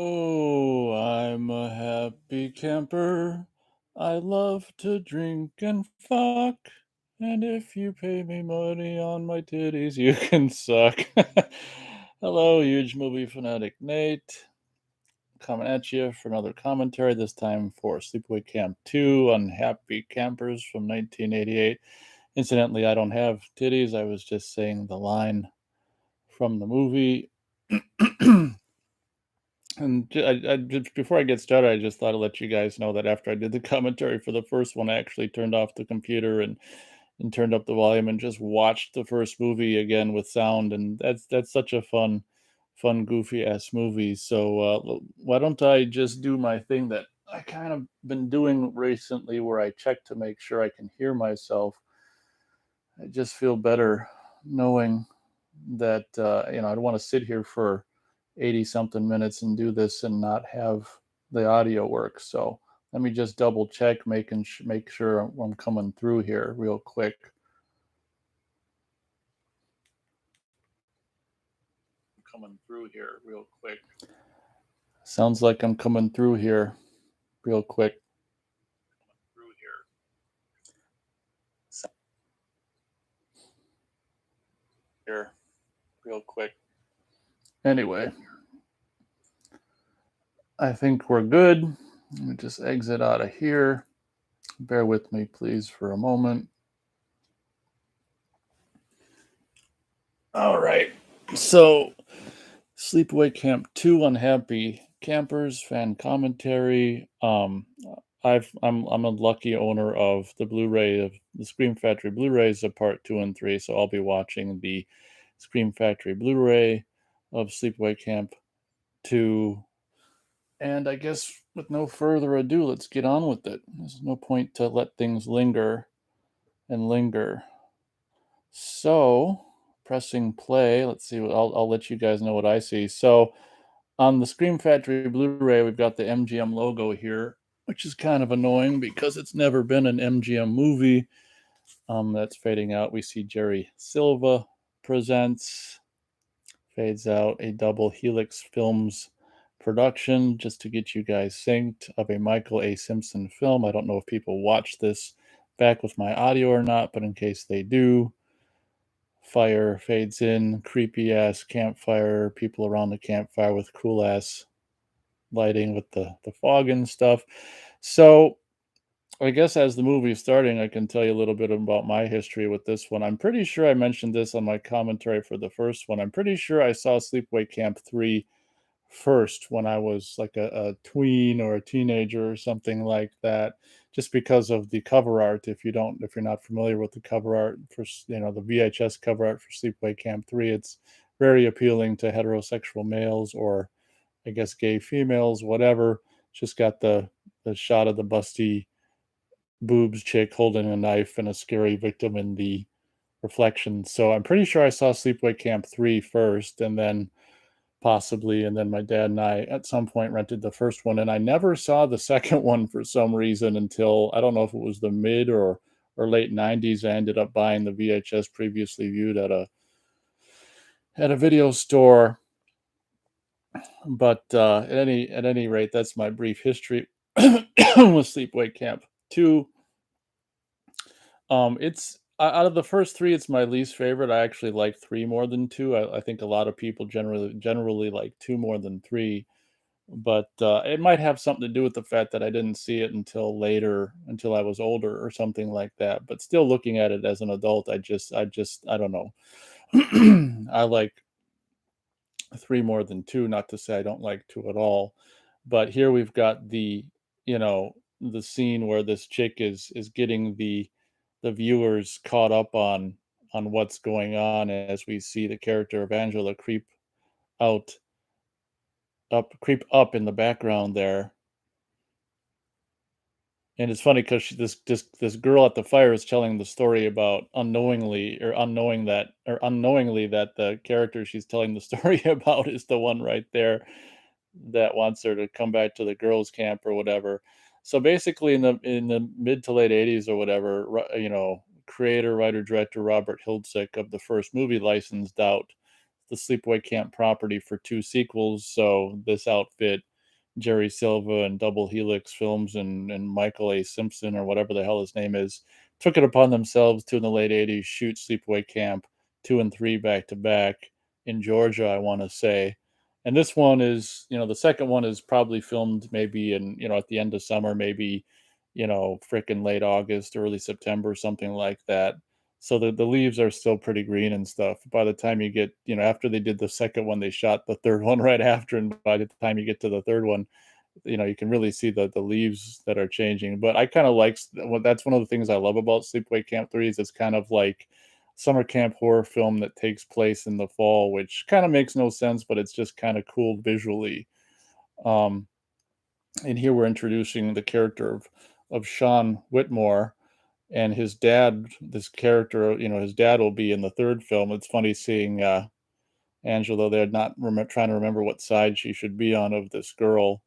Oh, I'm a happy camper. I love to drink and fuck. And if you pay me money on my titties, you can suck. Hello, huge movie fanatic Nate. Coming at you for another commentary, this time for Sleepaway Camp 2 Unhappy Campers from 1988. Incidentally, I don't have titties. I was just saying the line from the movie. And just before I get started, I just thought I'd let you guys know that after I did the commentary for the first one, I actually turned off the computer and turned up the volume and just watched the first movie again with sound, and that's such a fun, goofy ass movie. So why don't I just do my thing that I kind of been doing recently, where I check to make sure I can hear myself. I just feel better knowing that I don't want to sit here for 80 something minutes and do this and not have the audio work. So let me just double check, make sure I'm coming through here real quick. Coming through here real quick. Sounds like I'm coming through here real quick. Through here real quick. Anyway, I think we're good. Let me just exit out of here. Bear with me, please, for a moment. All right. So, Sleepaway Camp 2 Unhappy Campers fan commentary. I'm a lucky owner of the Blu-ray of the Scream Factory Blu-rays of part 2 and 3, so I'll be watching the Scream Factory Blu-ray of Sleepaway Camp 2. And I guess with no further ado, let's get on with it. There's no point to let things linger and linger. So, pressing play, let's see what I'll let you guys know what I see. So, on the Scream Factory Blu-ray, we've got the MGM logo here, which is kind of annoying because it's never been an MGM movie. That's fading out. We see Jerry Silva presents, fades out, a double Helix Films production, just to get you guys synced, of a Michael A. Simpson film. I don't know if people watch this back with my audio or not, but in case they do, fire fades in, creepy ass campfire, people around the campfire with cool ass lighting with the fog and stuff. So I guess as the movie's starting, I can tell you a little bit about my history with this one. I'm pretty sure I mentioned this on my commentary for the first one. I'm pretty sure I saw Sleepaway Camp 3 first when I was like a tween or a teenager or something like that, just because of the cover art. If you're not familiar with the cover art for, the VHS cover art for Sleepaway Camp 3, it's very appealing to heterosexual males, or I guess gay females, whatever. It's just got the shot of the busty boobs chick holding a knife and a scary victim in the reflection. So I'm pretty sure I saw Sleepaway Camp 3 first, and then my dad and I at some point rented the first one, and I never saw the second one for some reason until, I don't know if it was the mid or late 90s. I ended up buying the VHS previously viewed at a video store. But at any rate, that's my brief history with Sleepaway Camp 2. It's out of the first three, it's my least favorite. I actually like 3 more than 2. I think a lot of people generally like 2 more than 3, but it might have something to do with the fact that I didn't see it until later, until I was older or something like that. But still, looking at it as an adult, I don't know. I like 3 more than 2, not to say I don't like 2 at all. But here we've got the scene where this chick is getting the viewers caught up on what's going on, as we see the character of Angela out creep up in the background there. And it's funny because this girl at the fire is telling the story about unknowingly that the character she's telling the story about is the one right there that wants her to come back to the girls' camp or whatever. So basically, in the mid to late '80s or whatever, creator, writer, director Robert Hiltzik of the first movie licensed out the Sleepaway Camp property for 2 sequels, so this outfit, Jerry Silva and Double Helix Films and Michael A. Simpson or whatever the hell his name is, took it upon themselves to, in the late '80s, shoot Sleepaway Camp 2 and 3 back to back in Georgia, I wanna say. And this one is, the second one is probably filmed maybe in, at the end of summer, maybe, fricking late August, early September, something like that. So the leaves are still pretty green and stuff. By the time you get, after they did the second one, they shot the third one right after, and by the time you get to the third one, you can really see the leaves that are changing. But I kind of like well, that's one of the things I love about Sleepaway Camp 3 is it's kind of like summer camp horror film that takes place in the fall, which kind of makes no sense, but it's just kind of cool visually. Um, and here we're introducing the character of Sean Whitmore and his dad. This character, his dad will be in the third film. It's funny seeing Angela there, not trying to remember what side she should be on of this girl.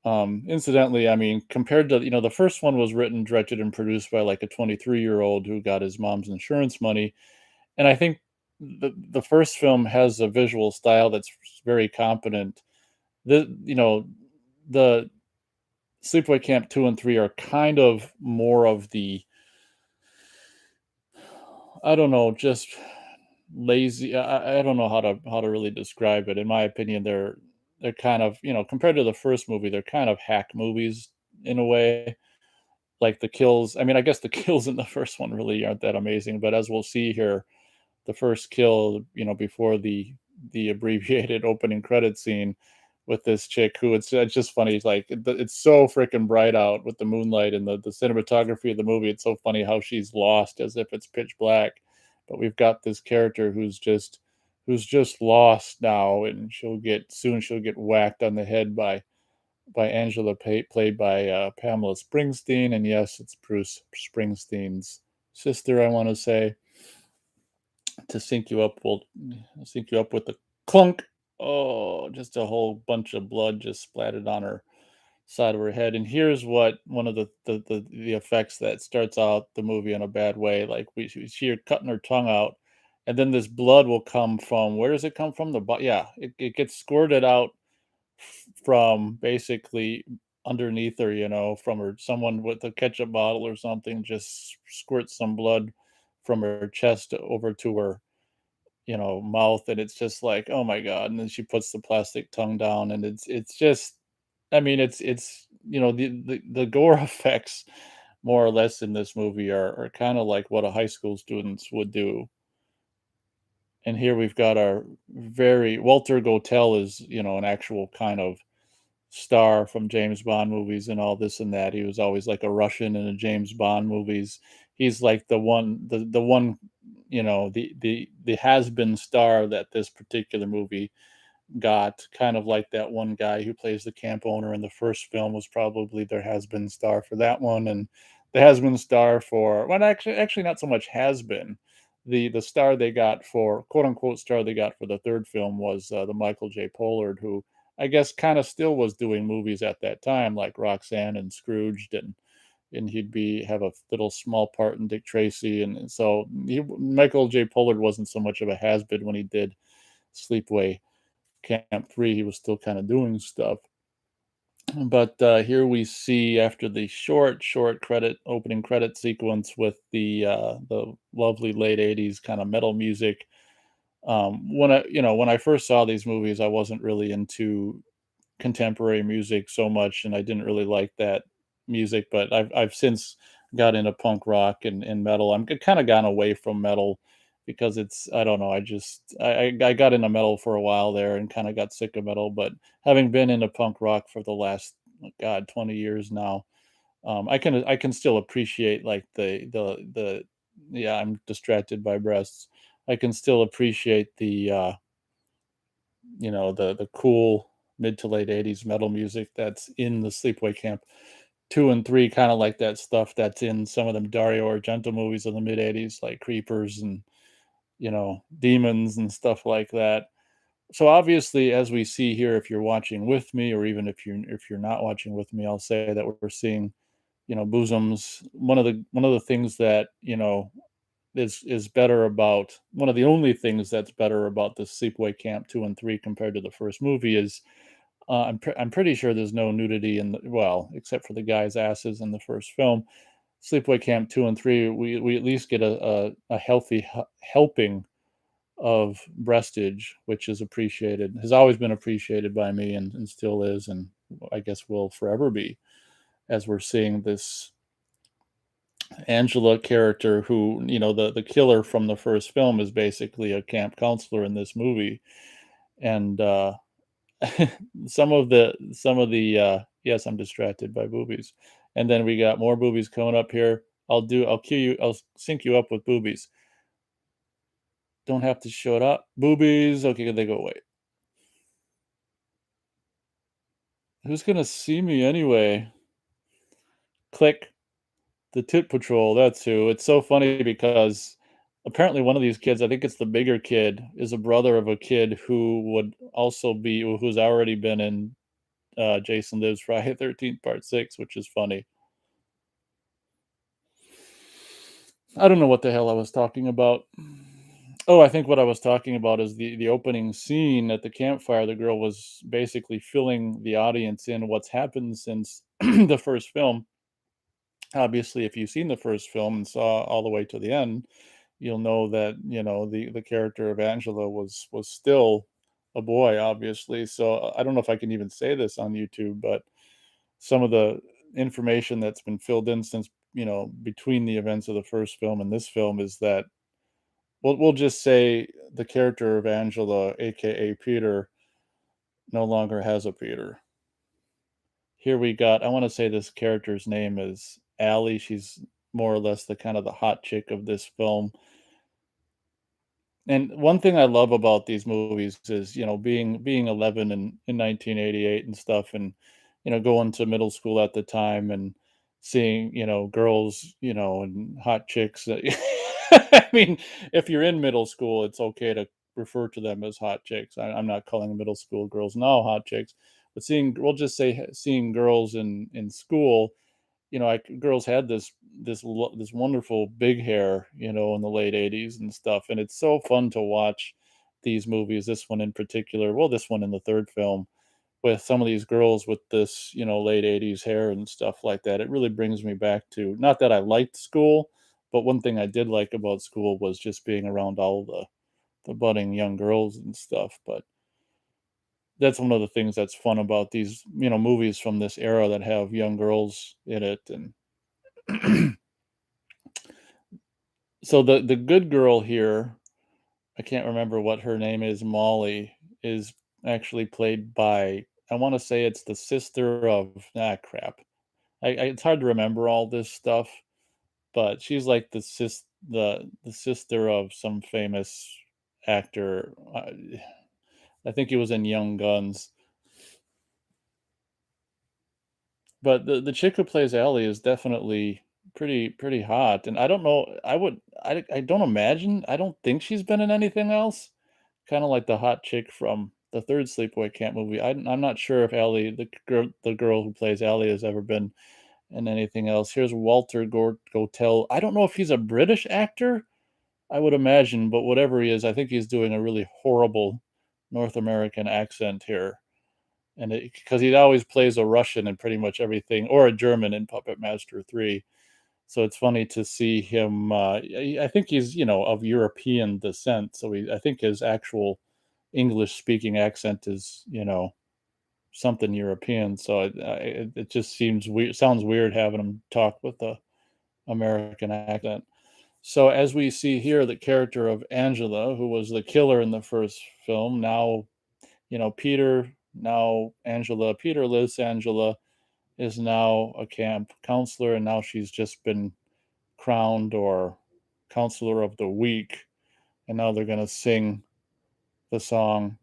Incidentally, I mean, compared to, the first one was written, directed, and produced by like a 23-year-old who got his mom's insurance money. And I think the first film has a visual style that's very competent. The Sleepaway Camp 2 and 3 are kind of more of the, I don't know, just lazy. I don't know how to really describe it. In my opinion, they're kind of, compared to the first movie, they're kind of hack movies in a way. Like the kills, I mean, I guess the kills in the first one really aren't that amazing, but as we'll see here, the first kill, before the abbreviated opening credit scene with this chick who it's just funny. It's so freaking bright out with the moonlight and the cinematography of the movie. It's so funny how she's lost as if it's pitch black. But we've got this character who's just lost now, and she'll get whacked on the head by Angela, played by Pamela Springsteen, and yes, it's Bruce Springsteen's sister, I want to say. To sync you up, we'll sync you up with the clunk. Oh, just a whole bunch of blood just splattered on her side of her head. And here's what one of the effects that starts out the movie in a bad way. Like we see her cutting her tongue out, and then this blood will come from, where does it come from? Yeah, it gets squirted out from basically underneath her, from her, someone with a ketchup bottle or something just squirts some blood from her chest over to her, mouth, and it's just like, "Oh my god," and then she puts the plastic tongue down, and it's just, I mean, it's, the gore effects more or less in this movie are kinda like what a high school students would do. And here we've got our very Walter Gotell is, an actual kind of star from James Bond movies and all this and that. He was always like a Russian in the James Bond movies. He's like the one, the has-been star that this particular movie got, kind of like that one guy who plays the camp owner in the first film was probably their has-been star for that one, and the has-been star for, well, actually not so much has been. The star they got for, quote unquote star they got for the third film was the Michael J. Pollard, who I guess kind of still was doing movies at that time, like Roxanne and Scrooged, and he'd be have a little small part in Dick Tracy, and so Michael J. Pollard wasn't so much of a has-been when he did Sleepaway Camp 3. He was still kind of doing stuff. But here we see, after the short opening credit sequence with the lovely late '80s kind of metal music. When I first saw these movies, I wasn't really into contemporary music so much, and I didn't really like that music. But I've since got into punk rock and metal. I'm kind of gone away from metal because it's, I don't know, I got into metal for a while there and kind of got sick of metal. But having been into punk rock for the last, oh God, 20 years now, I can still appreciate like the yeah, I'm distracted by breasts. I can still appreciate the cool mid to late '80s metal music that's in the Sleepaway Camp 2 and 3, kinda like that stuff that's in some of them Dario Argento movies of the mid '80s, like Creepers and, Demons and stuff like that. So, obviously, as we see here, if you're watching with me, or even if you're not watching with me, I'll say that we're seeing, bosoms. One of the things that, is better about one of the only things that's better about the Sleepaway Camp 2 and 3 compared to the first movie is, I'm pretty sure there's no nudity in the well, except for the guys' asses in the first film. Sleepaway Camp 2 and 3, we at least get a healthy helping of breastage, which is appreciated has always been appreciated by me and still is, and I guess will forever be, as we're seeing this Angela character who, the killer from the first film is basically a camp counselor in this movie, and, some of the yes, I'm distracted by boobies, and then we got more boobies coming up here. I'll sync you up with boobies. Don't have to show it up. Boobies, okay, they go away. Who's gonna see me anyway? Click. The Tit Patrol, that's who. It's so funny because apparently one of these kids, I think it's the bigger kid, is a brother of a kid who would also be who's already been in, Jason Lives Friday the 13th Part 6, which is funny. I don't know what the hell I was talking about. Oh, I think what I was talking about is the opening scene at the campfire. The girl was basically filling the audience in what's happened since the first film. Obviously, if you've seen the first film and saw all the way to the end, you'll know that, the character of Angela was still a boy, obviously. So I don't know if I can even say this on YouTube, but some of the information that's been filled in since, between the events of the first film and this film is that we'll just say the character of Angela, aka Peter, no longer has a Peter. Here we got, I want to say this character's name is Allie. She's more or less the kind of the hot chick of this film. And one thing I love about these movies is, being 11 in 1988 and stuff, and, going to middle school at the time and seeing, girls, and hot chicks that I mean, if you're in middle school, it's okay to refer to them as hot chicks. I'm not calling middle school girls now hot chicks, but we'll just say seeing girls in school, girls had this wonderful big hair, in the late '80s and stuff, and it's so fun to watch these movies. This one in particular, well, this one in the third film, with some of these girls with this, late '80s hair and stuff like that. It really brings me back to not that I liked school, but one thing I did like about school was just being around all the budding young girls and stuff. But that's one of the things that's fun about these, movies from this era that have young girls in it. And so the good girl here, I can't remember what her name is, Molly, is actually played by, I wanna say it's the sister of crap. I it's hard to remember all this stuff, but she's like the sister of some famous actor. I think he was in Young Guns. But the chick who plays Ellie is definitely pretty hot, and I don't know, I don't imagine, I don't think she's been in anything else. Kinda like the hot chick from the 3rd Sleepaway Camp movie. I'm not sure if Ellie, the girl who plays Ellie, has ever been in anything else. Here's Walter Gotell. I don't know if he's a British actor, I would imagine, but whatever he is, I think he's doing a really horrible North American accent here. And because he always plays a Russian in pretty much everything, or a German in Puppet Master 3. So it's funny to see him. I think he's, of European descent. So I think his actual English speaking accent is, something European. So it just seems weird. Sounds weird having him talk with the American accent. So as we see here, the character of Angela, who was the killer in the first film, now, Peter, now Angela, Peterless Angela is now a camp counselor, and now she's just been crowned or counselor of the week, and now they're gonna sing the song,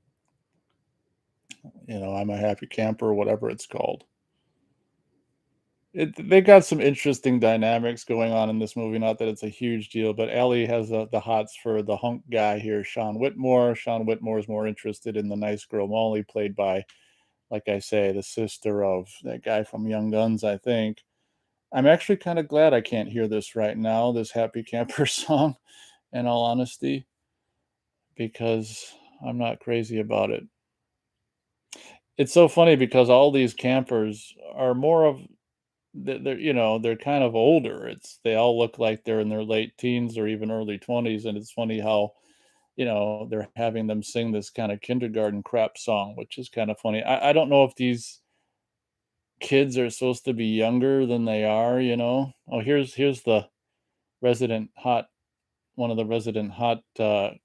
I'm a happy camper, or whatever it's called. They got some interesting dynamics going on in this movie. Not that it's a huge deal, but Ellie has the hots for the hunk guy here, Sean Whitmore. Sean Whitmore is more interested in the nice girl Molly, played by, like I say, the sister of that guy from Young Guns, I think. I'm actually kinda glad I can't hear this right now, this Happy Camper song, in all honesty, because I'm not crazy about it. It's so funny because all these campers are more of they're, they're kind of older. They all look like they're in their late teens or even early 20s, and it's funny how, they're having them sing this kinda kindergarten crap song, which is kinda funny. I don't know if these kids are supposed to be younger than they are, you know? Oh, here's the resident hot one of the resident hot,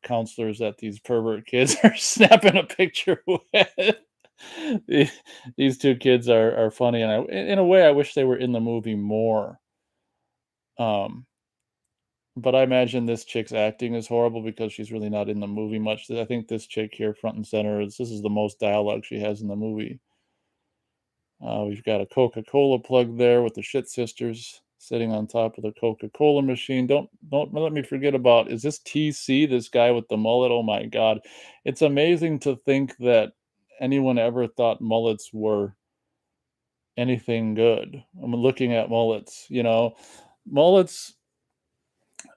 counselors that these pervert kids are snapping a picture with. The these 2 kids are funny, and in a way, I wish they were in the movie more, um, but I imagine this chick's acting is horrible because she's really not in the movie much. I think this chick here, front and center, this is the most dialogue she has in the movie. We've got a Coca-Cola plug there with the Shit Sisters sitting on top of the Coca-Cola machine. Don't let me forget about, is this TC, this guy with the mullet? Oh my god. It's amazing to think that anyone ever thought mullets were anything good. I'm looking at mullets, Mullets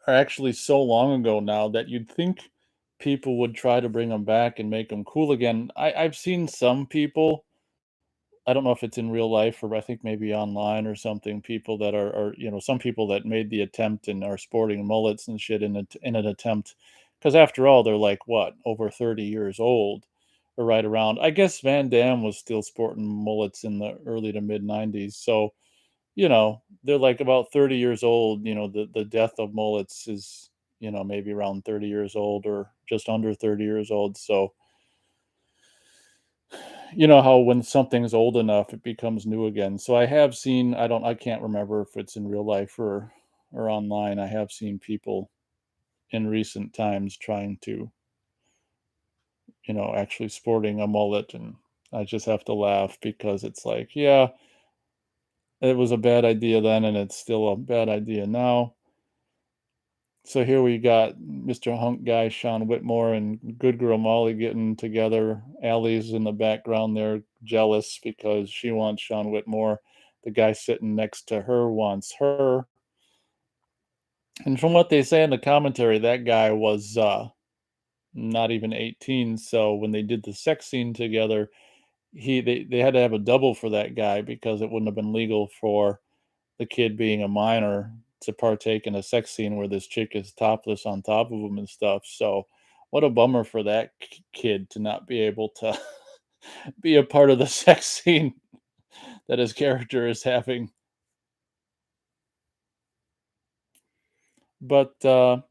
are actually so long ago now that you'd think people would try to bring them back and make them cool again. I've seen some people, I don't know if it's in real life or I think maybe online or something, people that are some people that made the attempt and are sporting mullets and shit in an attempt, because after all, they're like, what, over 30 years old or right around. I guess Van Damme was still sporting mullets in the early to mid 90s. So, they're like about 30 years old. The death of mullets is, maybe around 30 years old or just under 30 years old. So, you know how when something's old enough, it becomes new again. So I can't remember if it's in real life or online. I have seen people in recent times trying to, actually sporting a mullet, and I just have to laugh because it's like, yeah, it was a bad idea then and it's still a bad idea now. So here we got Mr. Hunk Guy, Sean Whitmore, and Good Girl Molly getting together. Allie's in the background there, jealous because she wants Sean Whitmore. The guy sitting next to her wants her. And from what they say in the commentary, that guy was not even 18. So when they did the sex scene together, they had to have a double for that guy because it wouldn't have been legal for the kid, being a minor, to partake in a sex scene where this chick is topless on top of him and stuff. So, what a bummer for that kid to not be able to be a part of the sex scene that his character is having. But I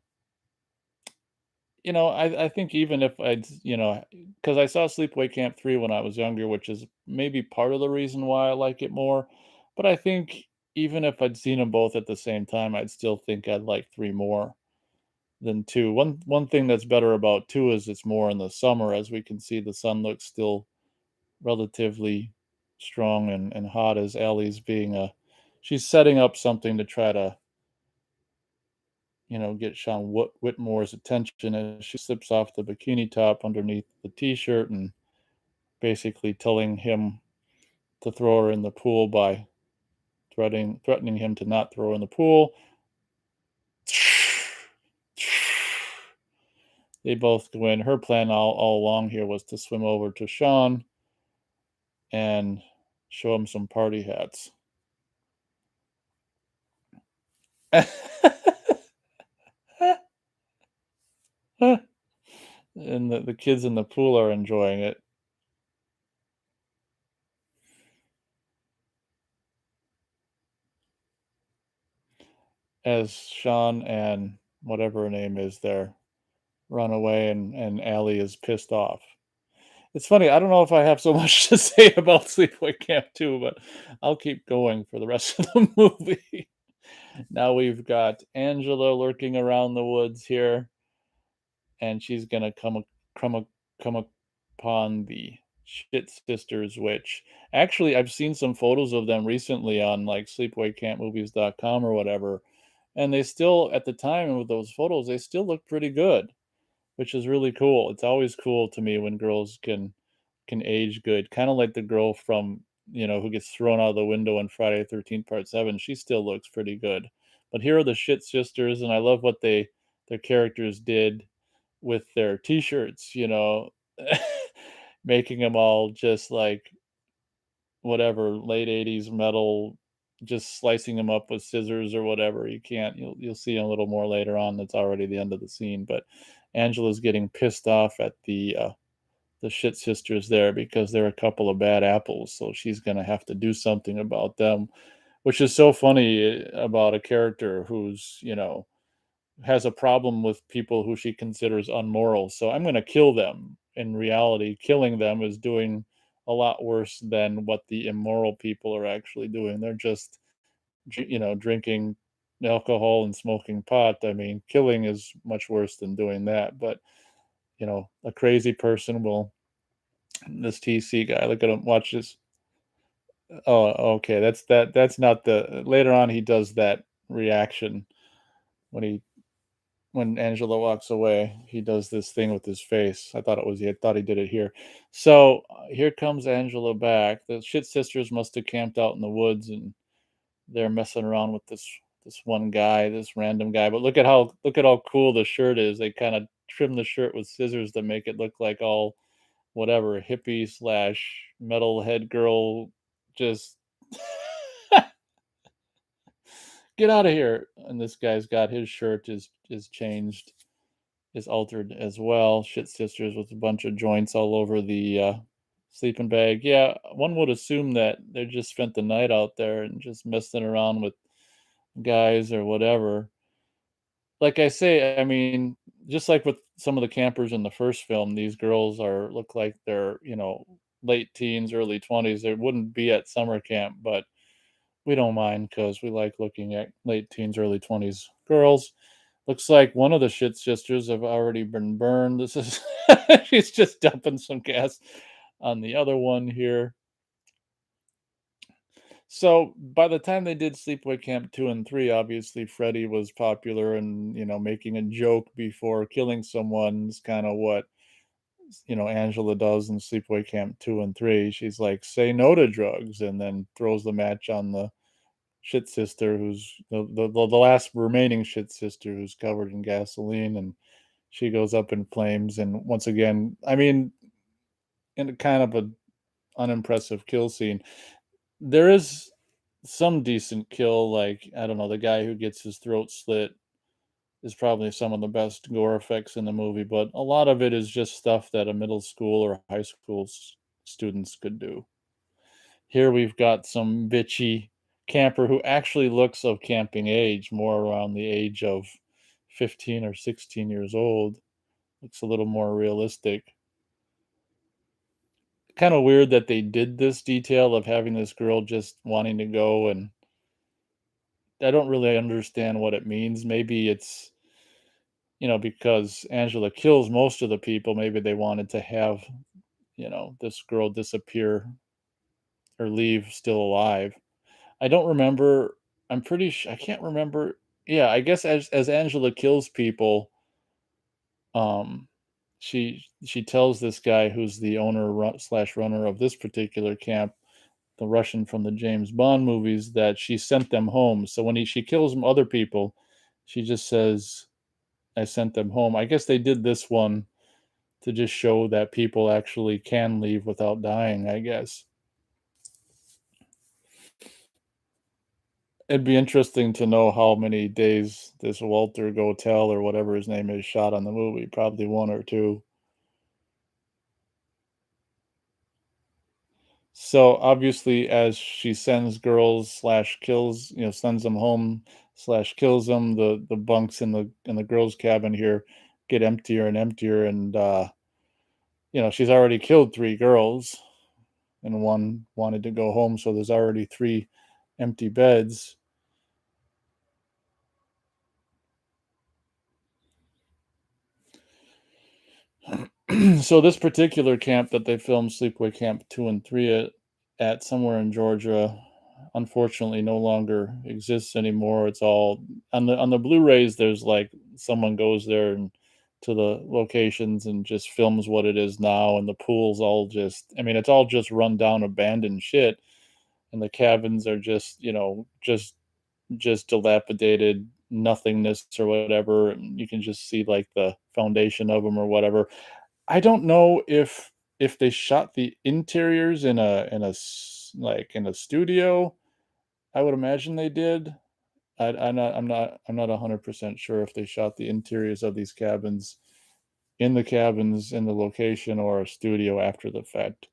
think even if because I saw Sleepaway Camp 3 when I was younger, which is maybe part of the reason why I like it more. But I think even if I'd seen them both at the same time, I'd still think I'd like 3 more than 2. One thing that's better about 2 is it's more in the summer. As we can see, the sun looks still relatively strong and hot, as Allie's being a she's setting up something to try to, get Sean Whitmore's attention as she slips off the bikini top underneath the t-shirt and basically telling him to throw her in the pool by threatening him to not throw her in the pool. They both go in. Her plan all along here was to swim over to Sean and show him some party hats. And the kids in the pool are enjoying it as Sean and whatever her name is there run away, and Allie is pissed off. It's funny, I don't know if I have so much to say about Sleepaway Camp 2, but I'll keep going for the rest of the movie. Now we've got Angela lurking around the woods here, and she's gonna come upon the Shit Sisters, which actually I've seen some photos of them recently on like sleepawaycampmovies.com or whatever, and they still, at the time with those photos, they still look pretty good, which is really cool. It's always cool to me when girls can age good, kind of like the girl from who gets thrown out of the window in Friday the 13th Part 7, she still looks pretty good. But here are the Shit Sisters, and I love what their characters did with their T-shirts, making them all just like whatever late 80s metal, just slicing them up with scissors or whatever. You'll see a little more later on. That's already the end of the scene, but Angela's getting pissed off at the Shit Sisters there because they're a couple of bad apples, so she's gonna have to do something about them, which is so funny about a character who's, has a problem with people who she considers unmoral. So I'm gonna kill them. In reality, killing them is doing a lot worse than what the immoral people are actually doing. They're just, drinking alcohol and smoking pot. I mean, killing is much worse than doing that. But, a crazy person will, this TC guy, look at him, watch this. Oh, okay. That's not the, later on he does that reaction when Angela walks away, he does this thing with his face. I thought he did it here. So here comes Angela back. The Shit Sisters must have camped out in the woods, and they're messing around with this one guy, this random guy. But look at how cool the shirt is. They kind of trim the shirt with scissors to make it look like all whatever hippie slash metalhead girl. Just get out of here. And this guy's got his shirt is changed, is altered as well. Shit Sisters with a bunch of joints all over the sleeping bag. Yeah, one would assume that they just spent the night out there and just messing around with guys or whatever. Like I say, I mean, just like with some of the campers in the first film, these girls look like they're, late teens, early 20s. They wouldn't be at summer camp, but we don't mind because we like looking at late teens, early 20s girls. Looks like one of the Shit Sisters have already been burned. This is she's just dumping some gas on the other one here. So by the time they did Sleepaway Camp 2 and 3, obviously Freddy was popular and, making a joke before killing someone is kind of what, Angela does in Sleepaway Camp 2 and 3. She's like, say no to drugs, and then throws the match on the Shit Sister, who's the last remaining Shit Sister, who's covered in gasoline, and she goes up in flames. And once again, I mean, in a kind of a unimpressive kill scene, there is some decent kill. Like, I don't know, the guy who gets his throat slit is probably some of the best gore effects in the movie, but a lot of it is just stuff that a middle school or high school students could do. Here we've got some bitchy camper who actually looks of camping age, more around the age of 15 or 16 years old. Looks a little more realistic. Kind of weird that they did this detail of having this girl just wanting to go, and I don't really understand what it means. Maybe it's, because Angela kills most of the people, maybe they wanted to have, this girl disappear or leave still alive. I don't remember. I can't remember. Yeah, I guess as Angela kills people, um, she tells this guy who's the owner slash runner of this particular camp, the Russian from the James Bond movies, that she sent them home. So when she kills other people, she just says, "I sent them home." I guess they did this one to just show that people actually can leave without dying, I guess. It'd be interesting to know how many days this Walter Gotell or whatever his name is shot on the movie. Probably 1 or 2. So, obviously, as she sends girls slash kills, sends them home slash kills them, the bunks in the girls' cabin here get emptier and emptier, and, she's already killed 3 girls, and 1 wanted to go home, so there's already 3 empty beds. So this particular camp that they filmed Sleepaway Camp 2 and 3 at somewhere in Georgia, unfortunately no longer exists anymore. It's all on the Blu-rays. There's like someone goes there and to the locations and just films what it is now, and the pool's all just, I mean, it's all just run down abandoned shit. and the cabins are just, just dilapidated nothingness or whatever, and you can just see, like, the foundation of them or whatever. I don't know if they shot the interiors in a studio. I would imagine they did. I'm not 100% sure if they shot the interiors of these cabins in the location or a studio after the fact.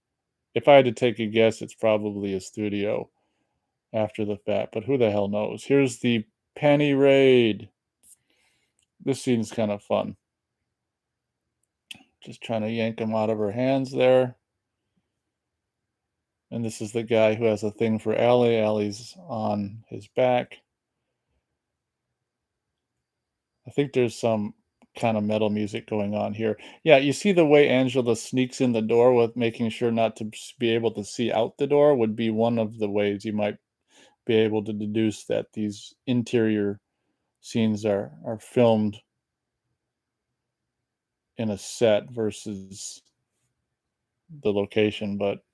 If I had to take a guess, it's probably a studio after the fact, but who the hell knows? Here's the Penny Raid. This scene's kind of fun. Just trying to yank him out of her hands there. And this is the guy who has a thing for Allie. Allie's on his back. I think there's some kind of metal music going on here. Yeah, you see the way Angela sneaks in the door with making sure not to be able to see out the door would be one of the ways you might be able to deduce that these interior scenes are filmed in a set versus the location, but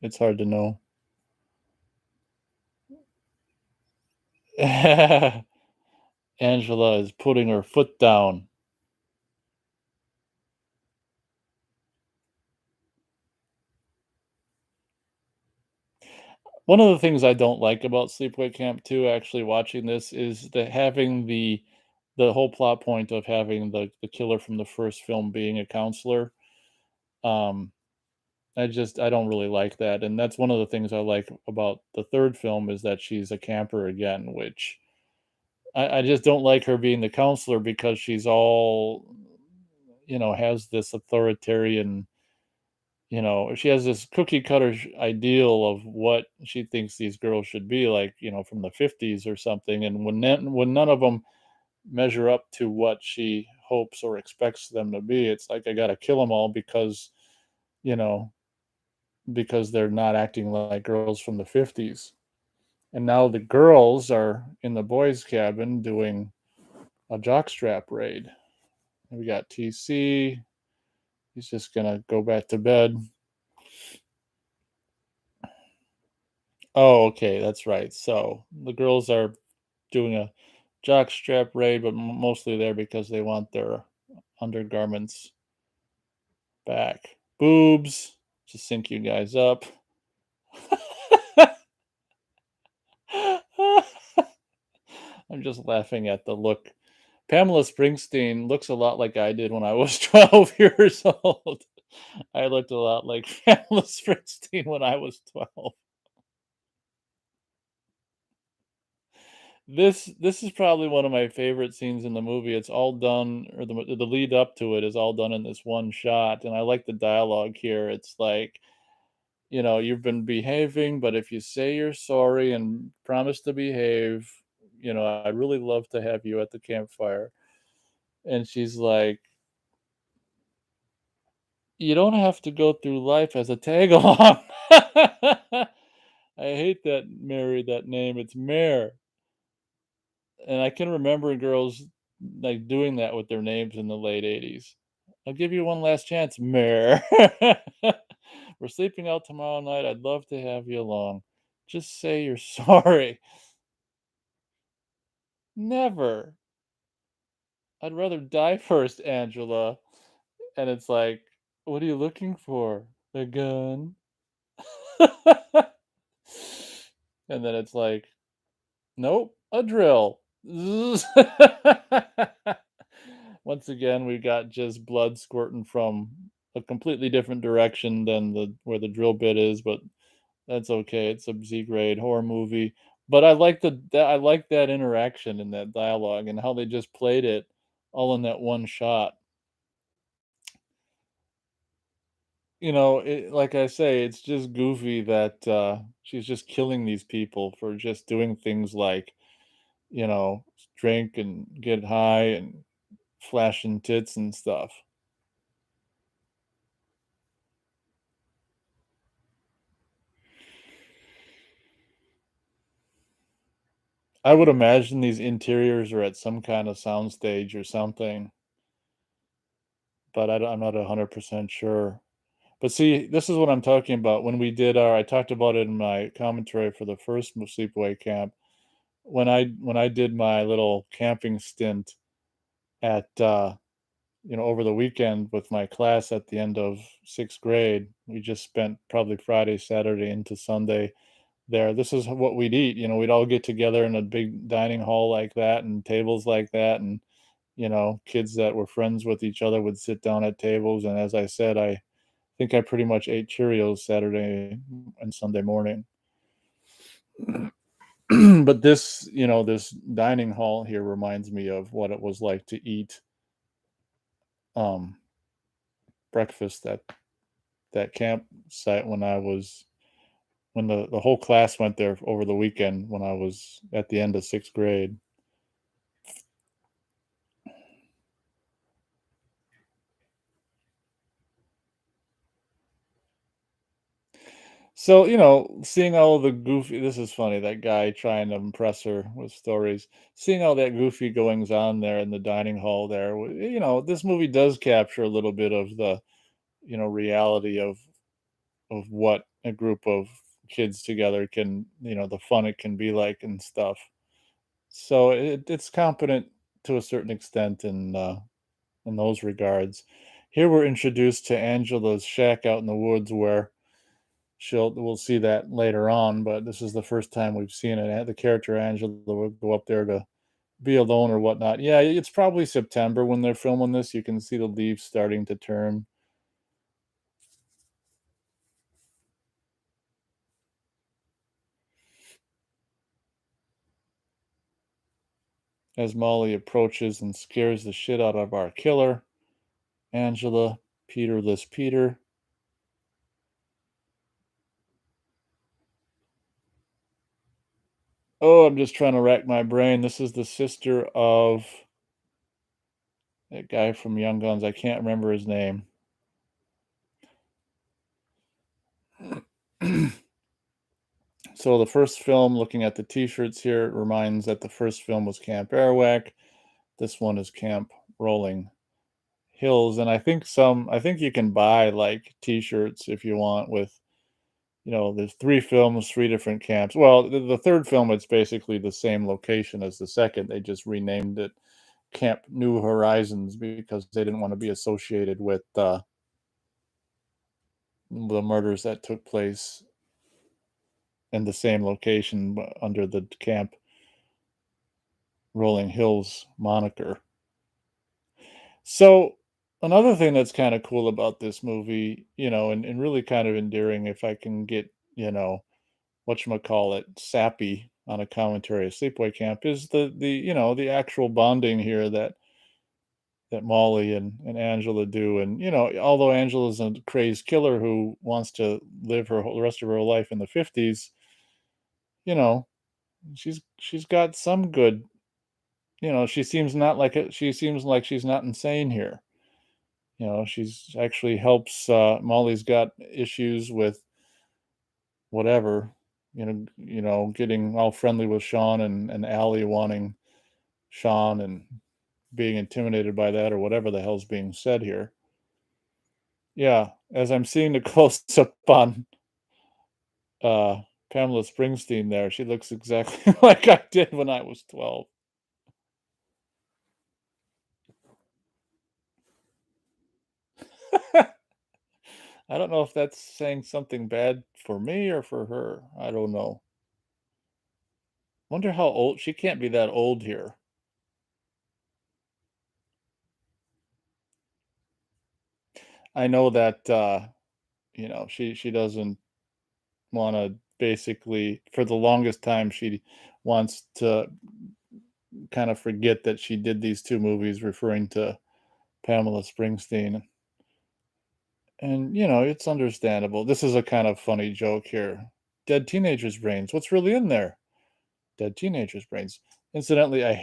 it's hard to know. Angela is putting her foot down. One of the things I don't like about Sleepaway Camp 2, actually watching this, is that having the whole plot point of having the killer from the first film being a counselor. Um, I don't really like that, and that's one of the things I like about the 3rd film is that she's a camper again, which I just don't like her being the counselor because she's all, has this authoritarian, she has this cookie cutter ideal of what she thinks these girls should be like, from the 50s or something. And when none of them measure up to what she hopes or expects them to be, it's like I got to kill them all you know, because they're not acting like girls from the 50s. And now the girls are in the boys' cabin doing a jockstrap raid. And we got TC. He's just going to go back to bed. Oh, okay, that's right. So the girls are doing a jockstrap raid, but mostly there because they want their undergarments back. Boobs to sync you guys up. I'm just laughing at the look. Pamela Springsteen looks a lot like I did when I was 12 years old. I looked a lot like Pamela Springsteen when I was 12. This is probably one of my favorite scenes in the movie. It's all done, or the lead up to it is all done in this one shot, and I like the dialogue here. It's like, "You've been behaving, but if you say you're sorry and promise to behave, I'd really love to have you at the campfire." And she's like, "You don't have to go through life as a tag along." I hate that name. It's Mare. And I can remember girls, like, doing that with their names in the late '80s. "I'll give you one last chance, Mare. We're sleeping out tomorrow night. I'd love to have you along. Just say you're sorry." Never. "I'd rather die first, Angela." And it's like, "What are you looking for? A gun?" And then it's like, "Nope, a drill." Once again, we got just blood squirting from a completely different direction than the where the drill bit is, but that's okay. It's a Z grade horror movie. But I like that interaction and that dialogue and how they just played it all in that one shot. Like I say, it's just goofy that she's just killing these people for just doing things like, you know, drink and get high and flashing tits and stuff. I would imagine these interiors are at some kind of soundstage or something, but I'm not 100% sure. But see, this is what I'm talking about. When we did our, I talked about it in my commentary for the first sleepaway camp. When I did my little camping stint at over the weekend with my class at the end of sixth grade, we just spent probably Friday, Saturday into Sunday there. This is what we'd eat. We'd all get together in a big dining hall like that and tables like that. And, kids that were friends with each other would sit down at tables. And as I said, I think I pretty much ate Cheerios Saturday and Sunday morning. But this dining hall here reminds me of what it was like to eat um, breakfast at that campsite when the whole class went there over the weekend when I was at the end of sixth grade. So, seeing all the goofy this is funny, that guy trying to impress her with stories. Seeing all that goofy goings on there in the dining hall there, this movie does capture a little bit of the, reality of what a group of kids together can, the fun it can be like and stuff. So it's competent to a certain extent in those regards. Here we're introduced to Angela's shack out in the woods where we'll see that later on, but this is the first time we've seen it. The character Angela will go up there to be alone or whatnot. Yeah, it's probably September when they're filming this. You can see the leaves starting to turn. As Molly approaches and scares the shit out of our killer, Angela, Peterless Peter. Oh, I'm just trying to rack my brain. This is the sister of that guy from Young Guns. I can't remember his name. So the first film, looking at the T-shirts here, it reminds that the first film was Camp Arawak. This one is Camp Rolling Hills, and I think you can buy like T-shirts if you want with, there's three films, three different camps. Well, the third film, it's basically the same location as the second. They just renamed it Camp New Horizons because they didn't want to be associated with the murders that took place in the same location under the Camp Rolling Hills moniker. So another thing that's kind of cool about this movie, and really kind of endearing, if I can get, whatchamacallit, sappy on a commentary of Sleepaway Camp, is the actual bonding here that Molly and Angela do. And, although Angela's a crazed killer who wants to live the rest of her life in the 50s, you know, she's got some good, she seems like she's not insane here. She's actually helps Molly's got issues with whatever, getting all friendly with Sean and Allie wanting Sean and being intimidated by that or whatever the hell's being said here. Yeah, as I'm seeing the close up on uh Pamela Springsteen there, she looks exactly like I did when I was 12. I don't know if that's saying something bad for me or for her. I don't know. Wonder how old she can't be that old here. I know that she doesn't want to basically for the longest time she wants to kind of forget that she did these two movies referring to Pamela Springsteen. And it's understandable. This is a kind of funny joke here. Dead teenagers' brains. What's really in there? Dead teenagers' brains. Incidentally, I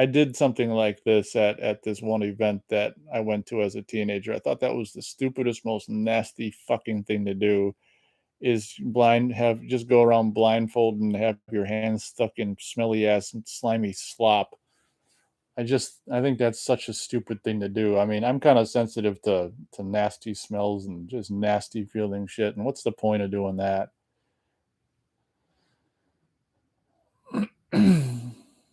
did something like this at this one event that I went to as a teenager. I thought that was the stupidest, most nasty fucking thing to do is just go around blindfolded and have your hands stuck in smelly ass and slimy slop. I think that's such a stupid thing to do. I mean, I'm kinda sensitive to nasty smells and just nasty feeling shit, and what's the point of doing that?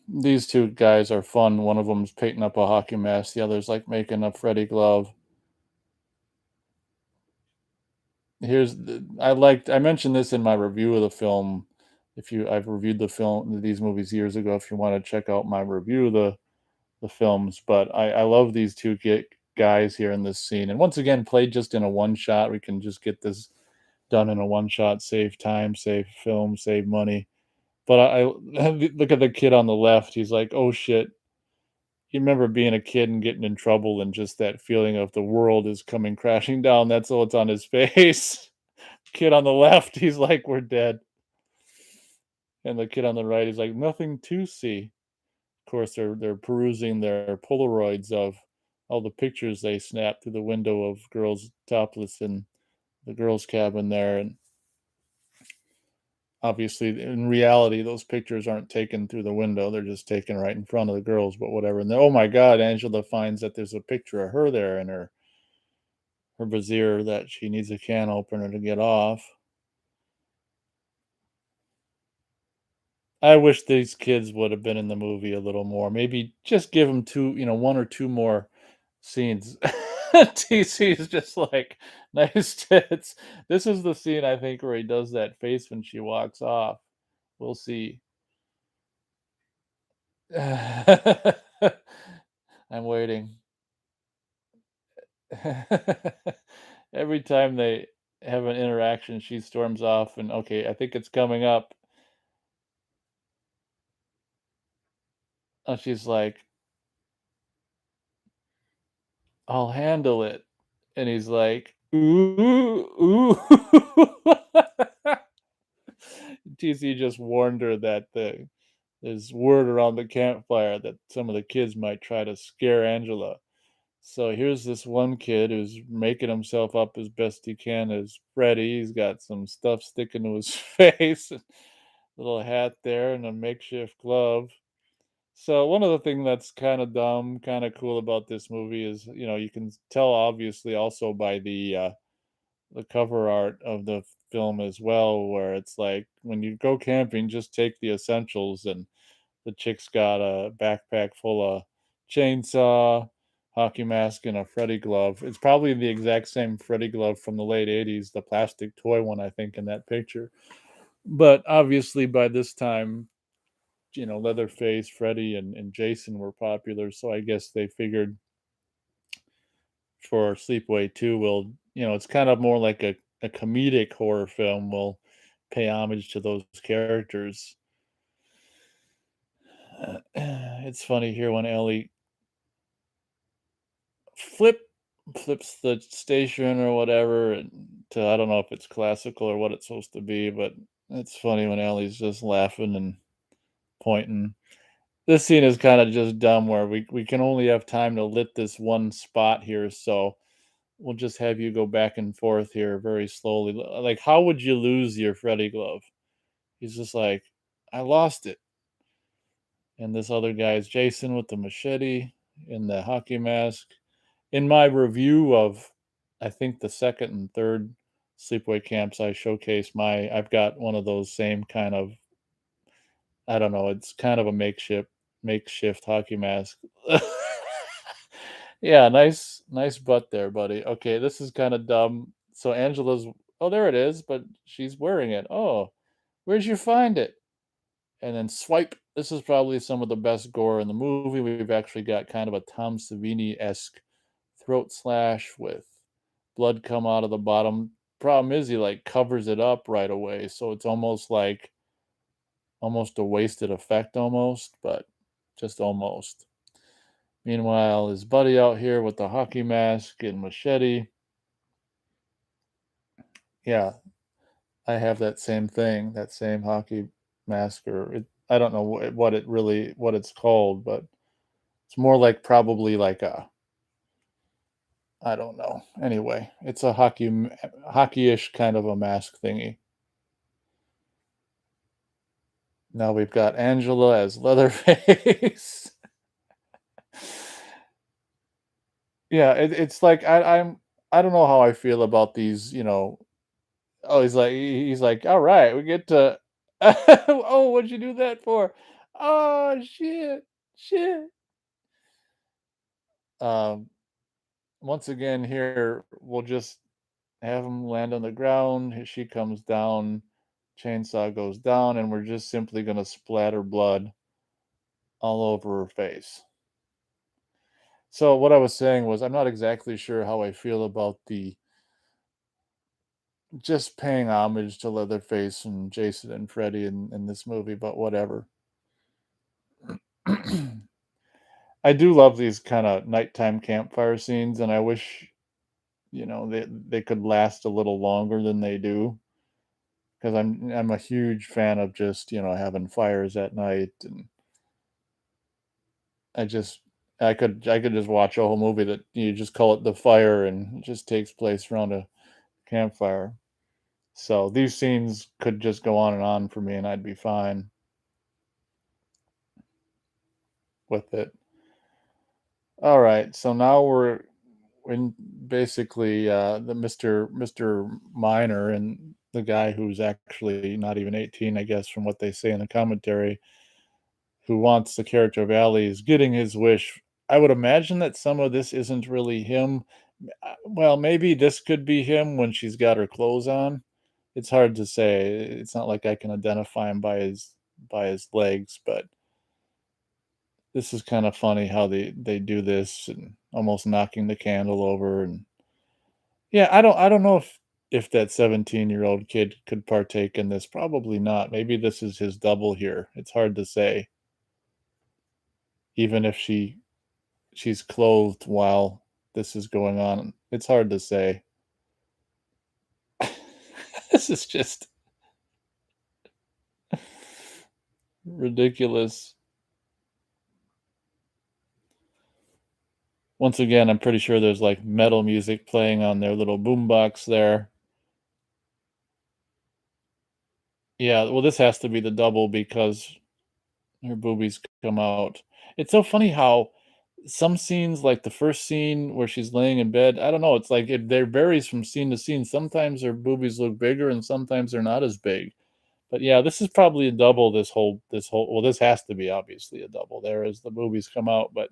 These 2 guys are fun. One of them's painting up a hockey mask, the other's, like, making a Freddy glove. Here's the I mentioned this in my review of the film. If you I've reviewed the film these movies years ago if you wanna check out my review of the films, but I love these 2 guys here in this scene, and once again, played just in a one shot. We can just get this done in a one shot, save time, save film, save money. But look at the kid on the left, he's like, "Oh shit." You remember being a kid and getting in trouble and just that feeling of the world is coming crashing down, that's what's on his face. Kid on the left, he's like, "We're dead." And the kid on the right is like, "Nothing to see." Of course, they're perusing their Polaroids of all the pictures they snapped through the window of girls topless in the girls' cabin there, and obviously, in reality, those pictures aren't taken through the window, they're just taken right in front of the girls, but whatever, and then, oh my god, Angela finds that there's a picture of her there in her brassiere that she needs a can opener to get off. I wish these kids would have been in the movie a little more. Maybe just give them 2, 1 or 2 more scenes. TC is just like, "Nice tits." This is the scene, I think, where he does that face when she walks off. We'll see. I'm waiting. Every time they have an interaction, she storms off and, "Okay, I think it's coming up." And she's like, "I'll handle it." And he's like, "Ooh, ooh." TC just warned her that there's word around the campfire that some of the kids might try to scare Angela. So here's this one kid who's making himself up as best he can as Freddy. He's got some stuff sticking to his face, a little hat there, and a makeshift glove. So one of the thing that's kind of dumb, kind of cool about this movie is, you can tell obviously also by the cover art of the film as well, where it's like when you go camping, just take the essentials, and the chick's got a backpack full of chainsaw, hockey mask, and a Freddy glove. It's probably the exact same Freddy glove from the late '80s, the plastic toy one, I think, in that picture. But obviously, by this time, Leatherface, Freddy, and Jason were popular, so I guess they figured for Sleepaway 2 will, it's kind of more like a comedic horror film, will pay homage to those characters. It's funny here when Ellie flip flips the station or whatever, and to I don't know if it's classical or what it's supposed to be, but it's funny when Ellie's just laughing and pointing. This scene is kinda just dumb where we can only have time to lit this one spot here, so we'll just have you go back and forth here very slowly. Like, how would you lose your Freddy glove? He's just like, "I lost it." And this other guy is Jason with the machete and the hockey mask. In my review of, I think, the second and third sleepaway camps, I showcase I've got one of those same kind of, I don't know, it's kind of a makeshift hockey mask. Yeah, nice butt there, buddy. Okay, this is kinda dumb. So Angela's oh, there it is, but she's wearing it. "Oh, where'd you find it?" And then swipe. This is probably some of the best gore in the movie. We've actually got kind of a Tom Savini-esque throat slash with blood come out of the bottom. Problem is he, like, covers it up right away, so it's almost a wasted effect almost, but just almost. Meanwhile, his buddy out here with the hockey mask and machete. Yeah, I have that same thing, that same hockey mask, or I don't know what it's called, but it's more like probably like a, I don't know. Anyway, it's a hockey-ish kind of a mask thingy. Now we've got Angela as Leatherface. Yeah, it's like I don't know how I feel about these, oh, he's like, "Alright, we get to" "Oh, what'd you do that for?" "Oh, shit, shit." Um, Once again here, we'll just have him land on the ground, she comes down, chainsaw goes down, and we're just simply gonna splatter blood all over her face. So what I was saying was I'm not exactly sure how I feel about the just paying homage to Leatherface and Jason and Freddy in this movie, but whatever. I do love these kinda nighttime campfire scenes, and I wish, they could last a little longer than they do, because I 'cause I'm a huge fan of just, having fires at night, and I just I could just watch a whole movie that you just call it The Fire, and it just takes place around a campfire. So, these scenes could just go on and on for me, and I'd be fine with it. Alright, so now we're in basically, the Mr. Minor and the guy who's actually not even 18, I guess, from what they say in the commentary, who wants the character of Allie is getting his wish. I would imagine that some of this isn't really him. Well, maybe this could be him when she's got her clothes on. It's hard to say. It's not like I can identify him by his legs, but this is kind of funny how they do this and almost knocking the candle over. And yeah, I don't know if that 17-year-old kid could partake in this. Probably not. Maybe this is his double here. It's hard to say. Even if she's clothed while this is going on, it's hard to say. This is just ridiculous. Once again, I'm pretty sure there's, like, metal music playing on their little boombox there. Yeah, well, this has to be the double because her boobies come out. It's so funny how some scenes, like the first scene where she's laying in bed, I don't know, it's like it there varies from scene to scene. Sometimes her boobies look bigger and sometimes they're not as big. But yeah, this is probably a double this whole well, this has to be obviously a double there as the movies come out, but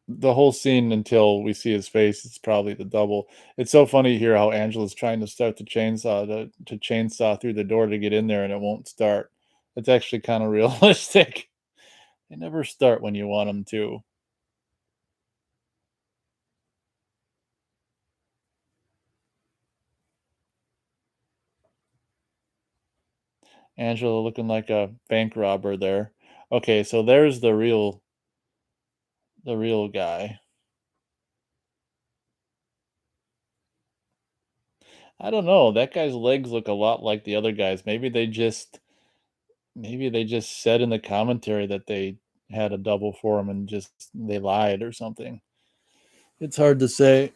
the whole scene until we see his face, it's probably the double. It's so funny here how Angela's trying to start the chainsaw to chainsaw through the door to get in there and it won't start. It's actually kinda realistic. They never start when you want them to. Angela looking like a bank robber there. Okay, so there's the real guy. I don't know, that guy's legs look a lot like the other guys. Maybe they just said in the commentary that they had a double for him and just they lied or something. It's hard to say.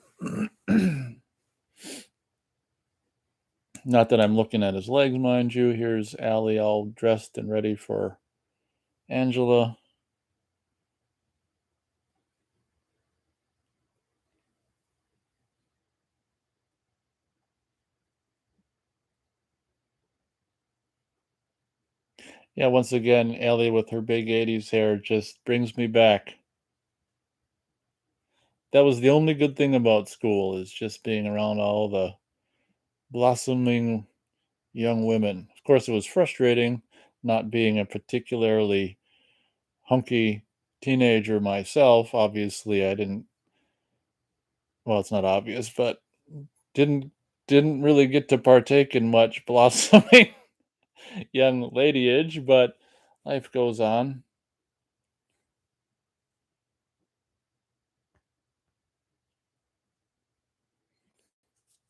Not that I'm looking at his legs, mind you. Here's Allie all dressed and ready for Angela. Yeah, once again, Allie with her big 80s hair just brings me back. That was the only good thing about school is just being around all the blossoming young women. Of course, it was frustrating not being a particularly hunky teenager myself. Obviously, I didn't well, it's not obvious, but didn't didn't really get to partake in much blossoming young ladyage, but life goes on.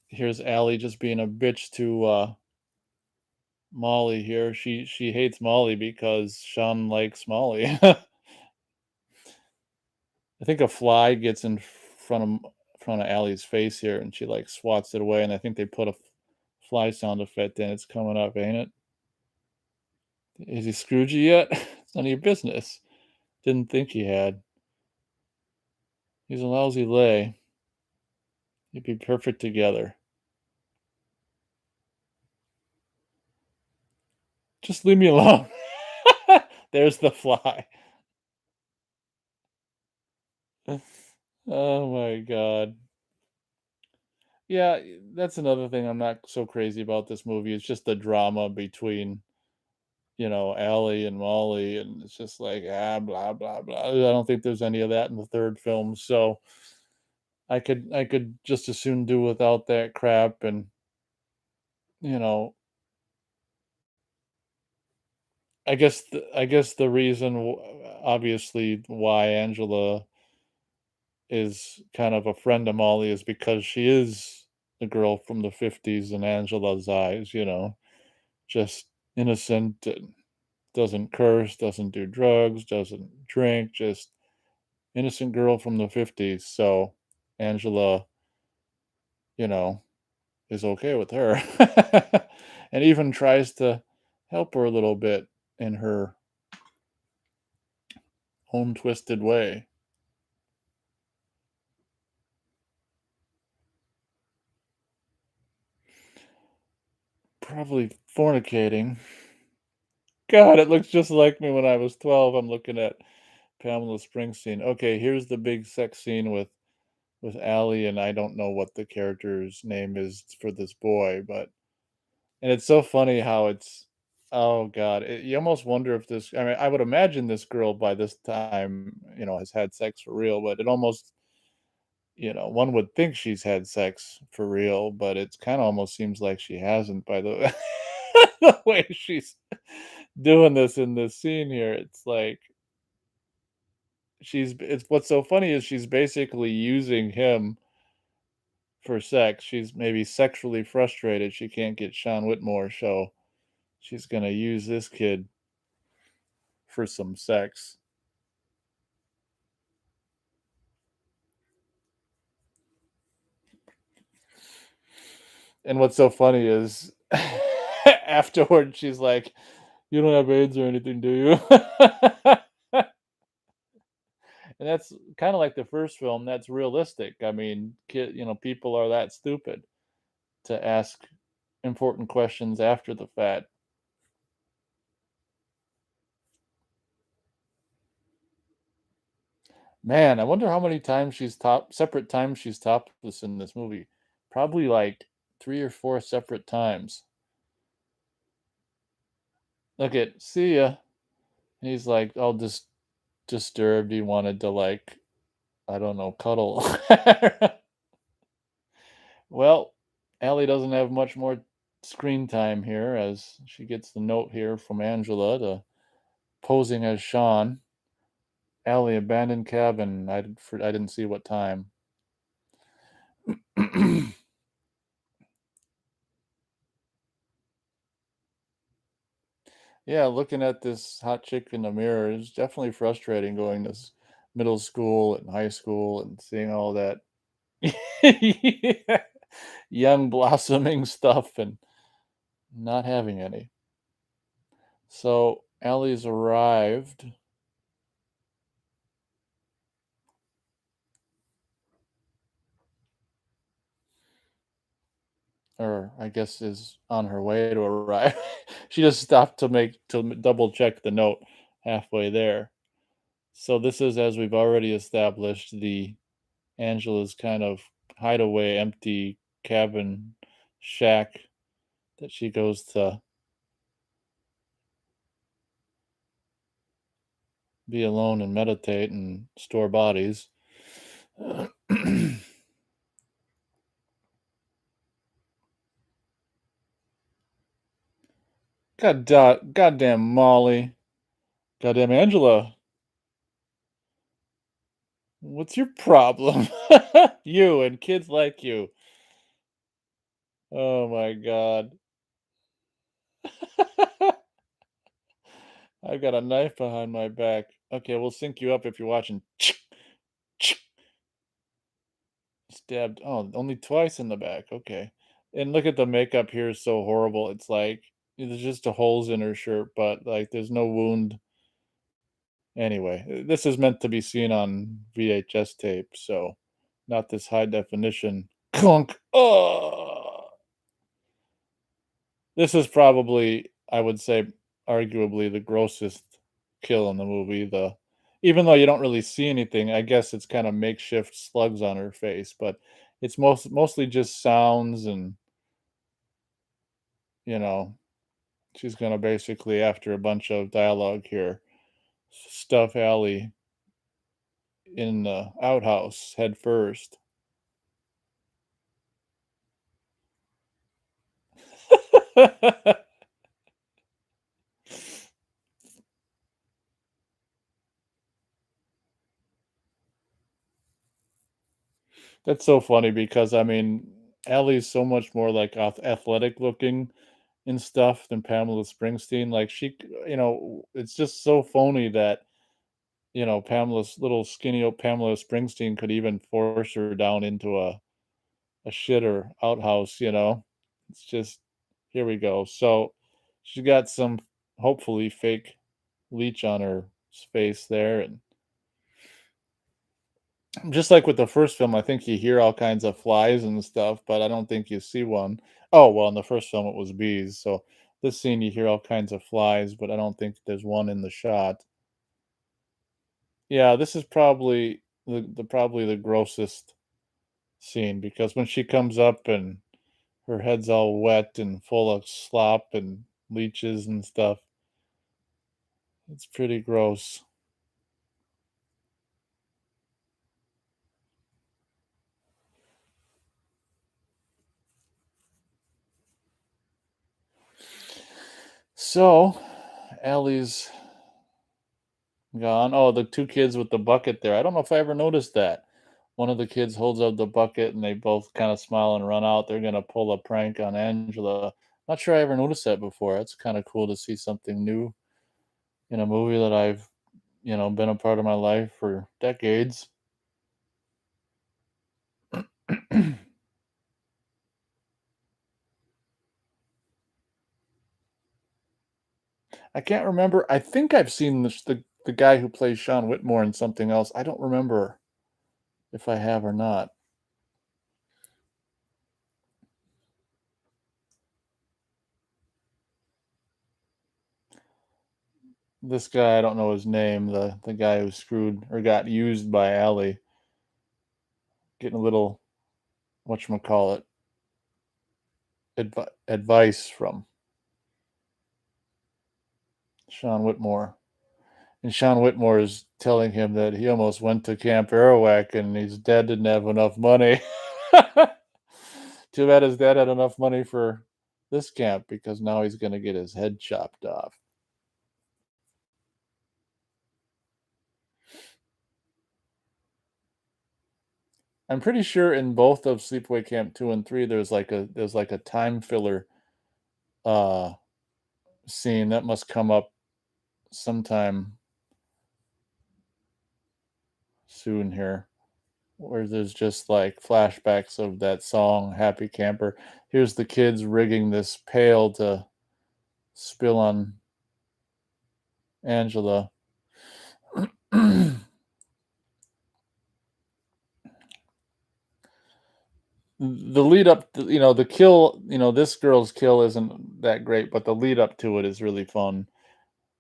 Here's Allie just being a bitch to Molly here. She hates Molly because Sean likes Molly. I think a fly gets in front of Allie's face here, and she like swats it away. And I think they put a fly sound effect in. It's coming up, ain't it? Is he Scroogey yet? It's none of your business. Didn't think he had. He's a lousy lay. He'd be perfect together. Just leave me alone. There's the fly. Oh my god. Yeah, that's another thing I'm not so crazy about this movie. It's just the drama between, Allie and Molly, and it's just like, blah, blah, blah. I don't think there's any of that in the 3rd film, so I could just as soon do without that crap, and, you know, I guess the reason obviously why Angela is kind of a friend of Molly is because she is the girl from the '50s in Angela's eyes, just innocent and doesn't curse, doesn't do drugs, doesn't drink, just innocent girl from the '50s. So Angela, you know, is okay with her and even tries to help her a little bit in her own twisted way. Probably fornicating. God, it looks just like me when I was 12. I'm looking at Pamela Springsteen. Okay, here's the big sex scene with Allie, and I don't know what the character's name is for this boy, but and it's so funny how it's oh god, you almost wonder if this. I mean, I would imagine this girl by this time, has had sex for real, but it almost, one would think she's had sex for real, but it's kind of almost seems like she hasn't by the the way she's doing this in this scene here. It's like it's what's so funny is she's basically using him for sex. She's maybe sexually frustrated. She can't get Sean Whitmore, so she's gonna use this kid for some sex. And what's so funny is afterward she's like, "You don't have AIDS or anything, do you?" And that's kind of like the first film. That's realistic. I mean, people are that stupid to ask important questions after the fact. Man, I wonder how many times separate times she's topless in this movie. Probably like 3 or 4 separate times. Look at "See ya," and he's, like, all disturbed, he wanted to, like, I don't know, cuddle. Well, Allie doesn't have much more screen time here as she gets the note here from Angela to posing as Sean. Allie, abandoned cabin. I didn't see what time. Yeah, looking at this hot chick in the mirror is definitely frustrating going to middle school and high school and seeing all that young blossoming stuff and not having any. So Allie's arrived, or I guess is on her way to arrive. She just stopped to double check the note halfway there. So this is, as we've already established, the Angela's kind of hideaway, empty cabin shack that she goes to be alone and meditate and store bodies. Goddamn Molly. Goddamn Angela. What's your problem? You and kids like you. Oh my god. I've got a knife behind my back. Okay, we'll sync you up if you're watching. Stabbed. Oh, only twice in the back. Okay. And look at the makeup here is so horrible. It's like there's just a holes in her shirt, but like there's no wound Anyway, this is meant to be seen on VHS tape, so not this high definition. Clunk. Oh, this is probably, I would say, arguably the grossest kill in the movie. The Even though you don't really see anything, I guess it's kind of makeshift slugs on her face, but it's mostly just sounds and you know she's gonna basically, after a bunch of dialogue here, stuff Allie in the outhouse head first. That's so funny because, I mean, Allie's so much more, like, athletic looking and stuff than Pamela Springsteen, like, it's just so phony that, Pamela's little skinny old Pamela Springsteen could even force her down into a shitter outhouse, you know? It's just here we go. So, she got some, hopefully, fake leech on her face there, and just like with the first film, I think you hear all kinds of flies and stuff, but I don't think you see one. Oh, well, in the first film, it was bees, so this scene, you hear all kinds of flies, but I don't think there's one in the shot. Yeah, this is probably the grossest scene because when she comes up and her head's all wet and full of slop and leeches and stuff, it's pretty gross. So, Allie's gone. Oh, the 2 kids with the bucket there. I don't know if I ever noticed that. One of the kids holds up the bucket and they both kinda smile and run out. They're gonna pull a prank on Angela. Not sure I ever noticed that before. That's kinda cool to see something new in a movie that I've, been a part of my life for decades. I can't remember. I think I've seen the guy who plays Sean Whitmore in something else. I don't remember if I have or not. This guy, I don't know his name, the guy who screwed or got used by Allie, getting a little, whatchamacallit, advice from Sean Whitmore. And Sean Whitmore is telling him that he almost went to Camp Arawak and his dad didn't have enough money. Too bad his dad had enough money for this camp because now he's gonna get his head chopped off. I'm pretty sure in both of Sleepaway Camp 2 and 3, there's like a time filler, uh, scene that must come up sometime soon here, where there's just, like, flashbacks of that song, "Happy Camper." Here's the kids rigging this pail to spill on Angela. The lead up to, the kill, this girl's kill isn't that great, but the lead up to it is really fun.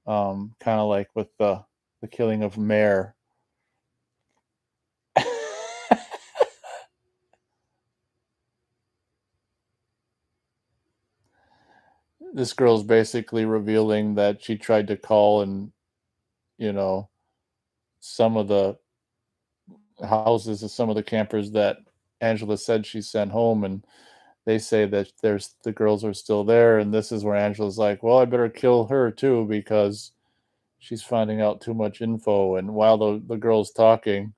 Kinda like with the killing of Mare. This girl's basically revealing that she tried to call and, you know, some of the houses of some of the campers that Angela said she sent home, and they say that the girls are still there, and this is where Angela's like, "Well, I better kill her too because she's finding out too much info." And while the girl's talking,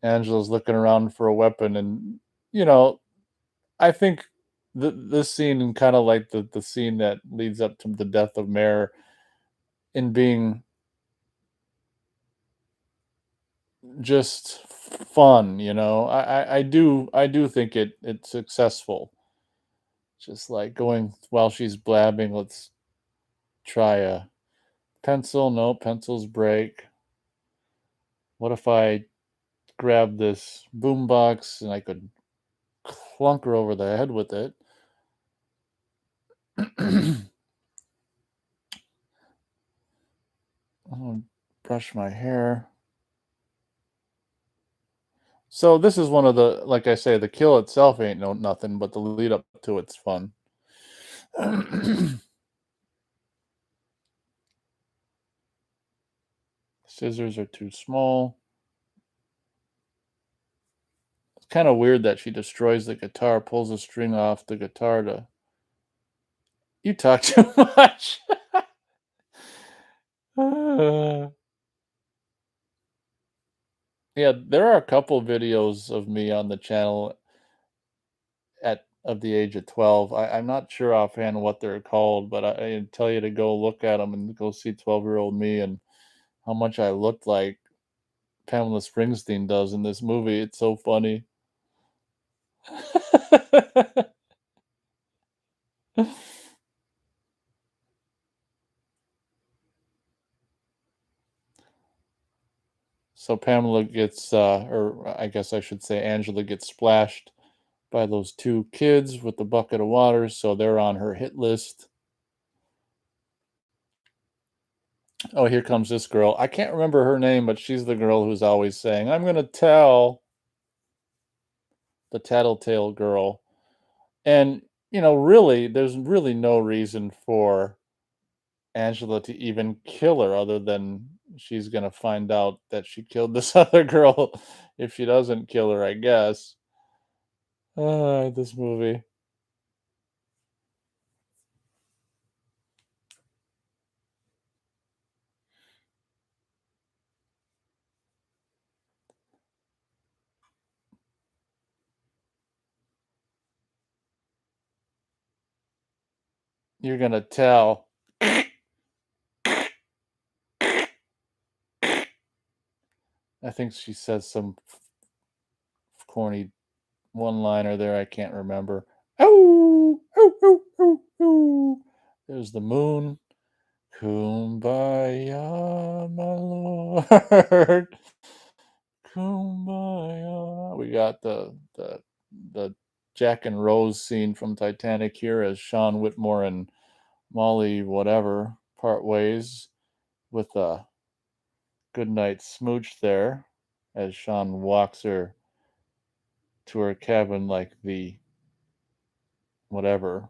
Angela's looking around for a weapon, and you know, I think this scene and kind of like the scene that leads up to the death of Mare in being just fun, I do think it's successful. Just like going while she's blabbing, let's try a pencil. No, pencils break. What if I grab this boombox and I could clunk her over the head with it? I'll brush my hair. So this is one of the, like I say, the kill itself ain't no nothing, but the lead up to it's fun. Scissors are too small. It's kind of weird that she destroys the guitar, pulls the string off the guitar to. You talk too much. Yeah, there are a couple videos of me on the channel at of the age of 12. I'm not sure offhand what they're called, but I tell you to go look at them and go see 12-year-old me and how much I looked like Pamela Springsteen does in this movie. It's so funny. So Pamela gets, or I guess I should say Angela gets splashed by those 2 kids with the bucket of water, so they're on her hit list. Oh, here comes this girl. I can't remember her name, but she's the girl who's always saying, "I'm gonna tell," the tattletale girl. And, really, there's really no reason for Angela to even kill her other than she's gonna find out that she killed this other girl if she doesn't kill her, I guess. This movie. You're gonna tell. I think she says some corny one-liner there, I can't remember. "Oh, oh, oh, oh, oh." There's the moon. Kumbaya, my lord. Kumbaya. We got the Jack and Rose scene from Titanic here as Sean Whitmore and Molly whatever part ways with a goodnight smooch there as Sean walks her to her cabin like the whatever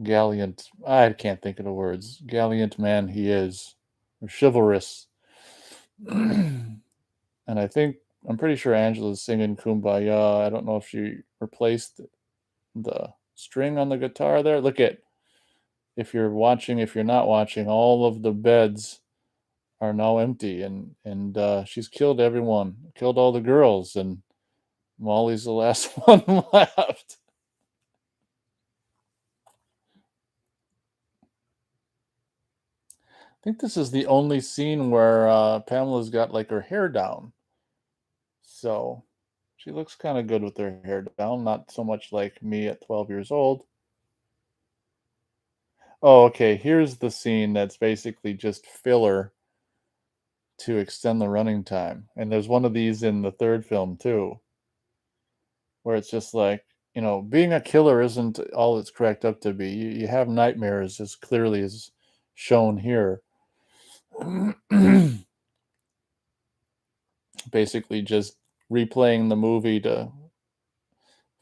gallant, I can't think of the words, gallant man he is, or chivalrous. And I'm pretty sure Angela's singing Kumbaya. I don't know if she replaced the string on the guitar there. Look at, if you're watching, if you're not watching, all of the beds are now empty, and she's killed everyone, killed all the girls, and Molly's the last one left. I think this is the only scene where Pamela's got like her hair down. So she looks kind of good with her hair down, not so much like me at 12 years old. Oh, okay. Here's the scene that's basically just filler to extend the running time. And there's one of these in the third film too, where it's just like, being a killer isn't all it's cracked up to be. You have nightmares as clearly as shown here. Basically, just replaying the movie to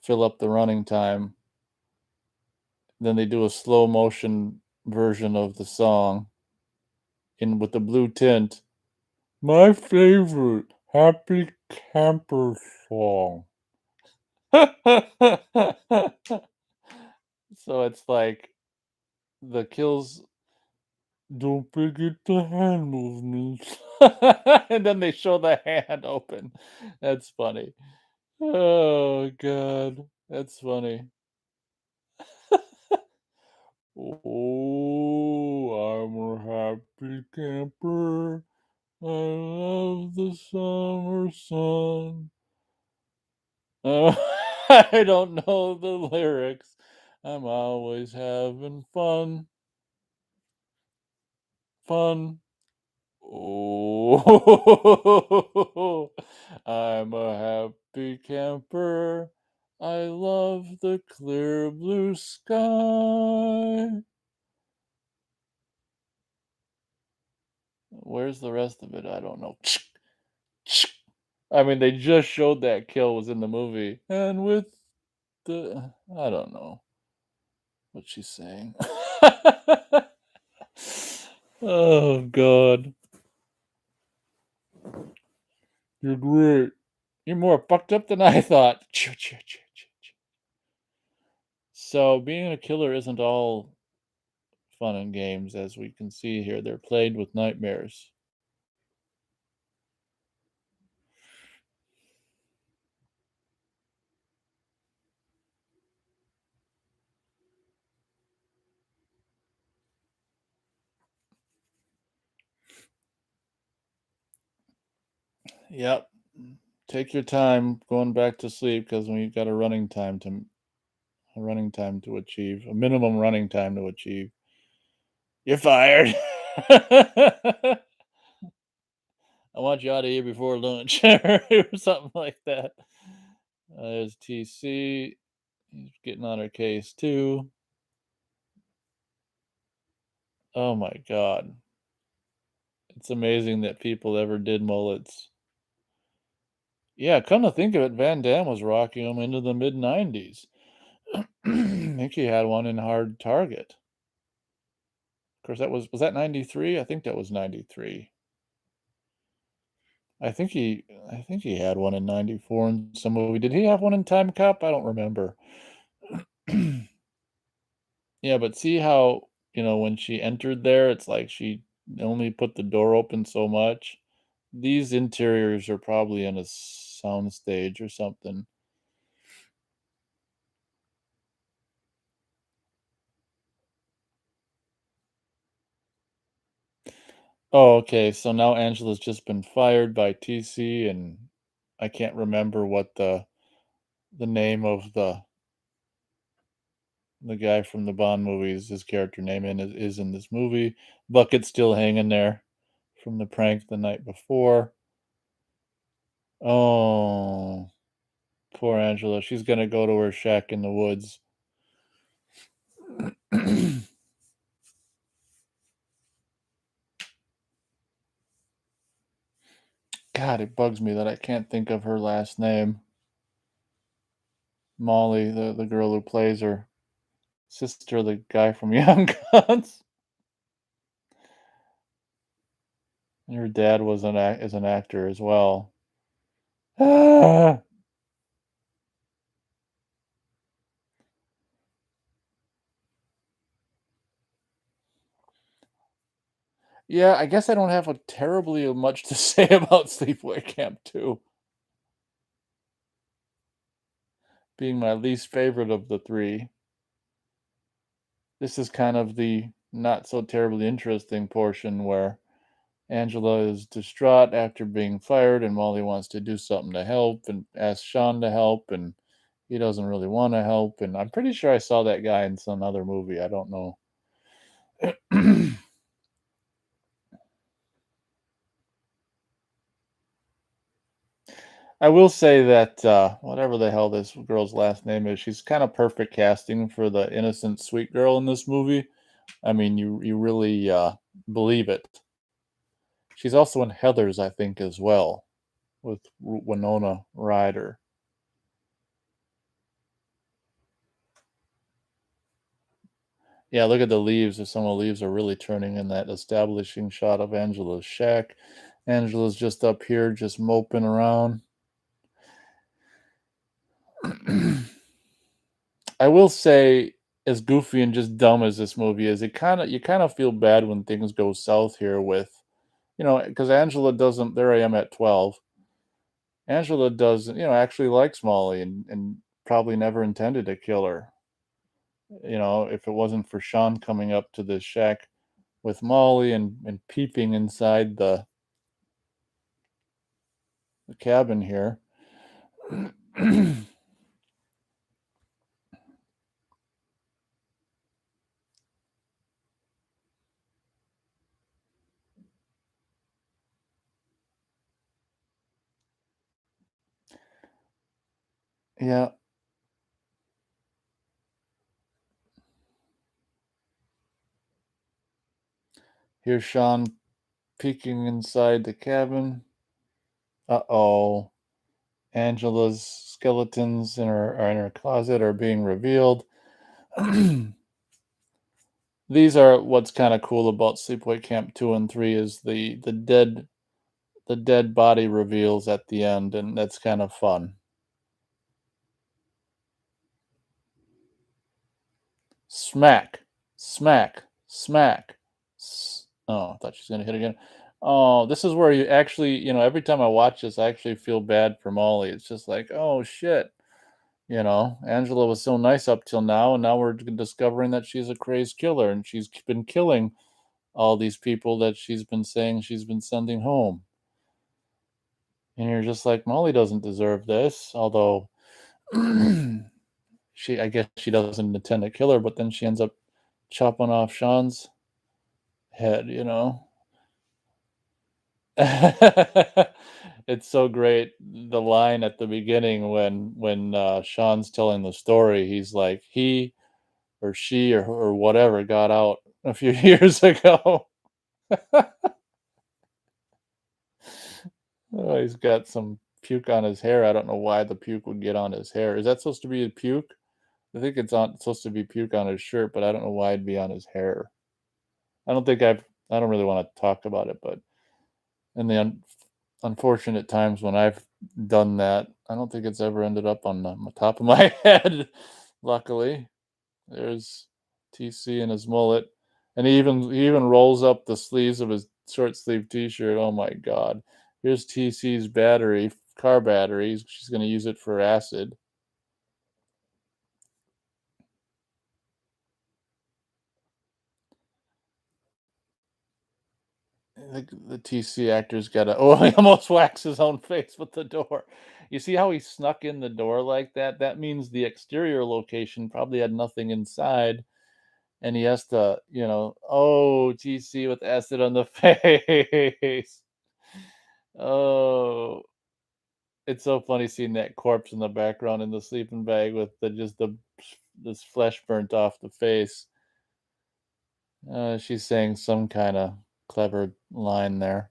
fill up the running time. Then they do a slow motion version of the song in with the blue tint. My favorite happy camper song. So it's like the kills, don't forget the hand movements. And then they show the hand open. That's funny. Oh god, that's funny. Oh, I'm a happy camper. I love the summer sun. Uh, I don't know the lyrics. I'm always having fun. Fun. Oh, I'm a happy camper. I love the clear blue sky. Where's the rest of it? I don't know. I mean, they just showed that kill was in the movie. And with the I don't know what she's saying. Oh god. You're great. You're more fucked up than I thought. So being a killer isn't all fun and games, as we can see here. They're played with nightmares. Yep. Take your time going back to sleep because we've got a running time to achieve, a minimum running time to achieve. You're fired. I want you out of here before lunch or something like that. There's TC. He's getting on her case too. Oh my god. It's amazing that people ever did mullets. Yeah, come to think of it, Van Damme was rocking them into the mid 90s. I think he had one in Hard Target. Of course, was that 93? I think that was 93. I think he had one in 94 in some movie. Did he have one in Time Cop? I don't remember. Yeah, but see how, when she entered there, it's like she only put the door open so much. These interiors are probably in a sound stage or something. Oh, okay, so now Angela's just been fired by TC, and I can't remember what the name of the guy from the Bond movies, his character name is in this movie. Bucket's still hanging there from the prank the night before. Oh, poor Angela. She's gonna go to her shack in the woods. God, it bugs me that I can't think of her last name. Molly, the girl who plays her sister, the guy from Young Guns. Her dad was is an actor as well. Ah! Yeah, I guess I don't have a terribly much to say about Sleepaway Camp 2, being my least favorite of the 3. This is kind of the not so terribly interesting portion where Angela is distraught after being fired, and Molly wants to do something to help and asks Sean to help, and he doesn't really wanna help, and I'm pretty sure I saw that guy in some other movie, I don't know. I will say that, whatever the hell this girl's last name is, she's kinda perfect casting for the innocent sweet girl in this movie. I mean, you really, believe it. She's also in Heathers, I think, as well, with Winona Ryder. Yeah, look at the leaves. Some of the leaves are really turning in that establishing shot of Angela's shack. Angela's just up here, just moping around. I will say, as goofy and just dumb as this movie is, you kind of feel bad when things go south here with, because Angela doesn't. There I am at 12. Angela doesn't, actually likes Molly and probably never intended to kill her. If it wasn't for Sean coming up to the shack with Molly and peeping inside the cabin here. Yeah. Here's Sean peeking inside the cabin. Uh-oh. Angela's skeletons in her closet are being revealed. These are what's kinda cool about Sleepaway Camp 2 and 3 is the dead body reveals at the end, and that's kind of fun. Smack, smack, smack. Oh, I thought she was gonna hit again. Oh, this is where you actually, every time I watch this, I actually feel bad for Molly. It's just like, oh shit. Angela was so nice up till now, and now we're discovering that she's a crazed killer, and she's been killing all these people that she's been saying she's been sending home. And you're just like, Molly doesn't deserve this, although I guess she doesn't intend to kill her, but then she ends up chopping off Sean's head. It's so great. The line at the beginning when Sean's telling the story, he's like, he or she or whatever got out a few years ago. Oh, he's got some puke on his hair. I don't know why the puke would get on his hair. Is that supposed to be a puke? I think it's supposed to be puke on his shirt, but I don't know why it'd be on his hair. I don't think I don't really want to talk about it, but in the unfortunate times when I've done that, I don't think it's ever ended up on the top of my head. Luckily, there's TC and his mullet, and he even rolls up the sleeves of his short sleeve T-shirt. Oh my God! Here's TC's battery, car battery. She's gonna use it for acid. The TC actor's got a. Oh, he almost whacks his own face with the door. You see how he snuck in the door like that? That means the exterior location probably had nothing inside, and he has to, oh, TC with acid on the face. Oh, it's so funny seeing that corpse in the background in the sleeping bag with the this flesh burnt off the face. She's saying some kind of clever line there.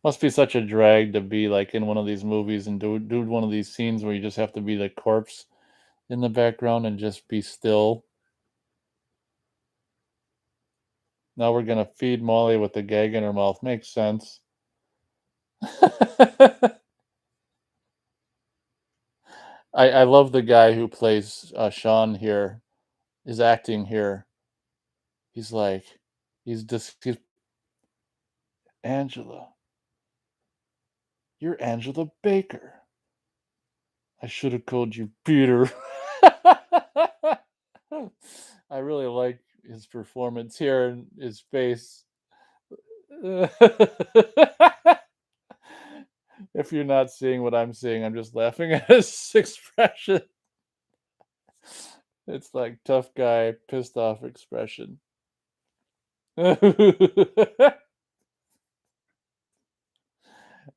Must be such a drag to be like in one of these movies and do one of these scenes where you just have to be the corpse in the background and just be still. Now we're gonna feed Molly with the gag in her mouth. Makes sense. I love the guy who plays Sean here, is acting here. He's like, he's Angela. You're Angela Baker. I should have called you Peter. I really like his performance here and his face. If you're not seeing what I'm seeing, I'm just laughing at his expression. It's like tough guy, pissed off expression.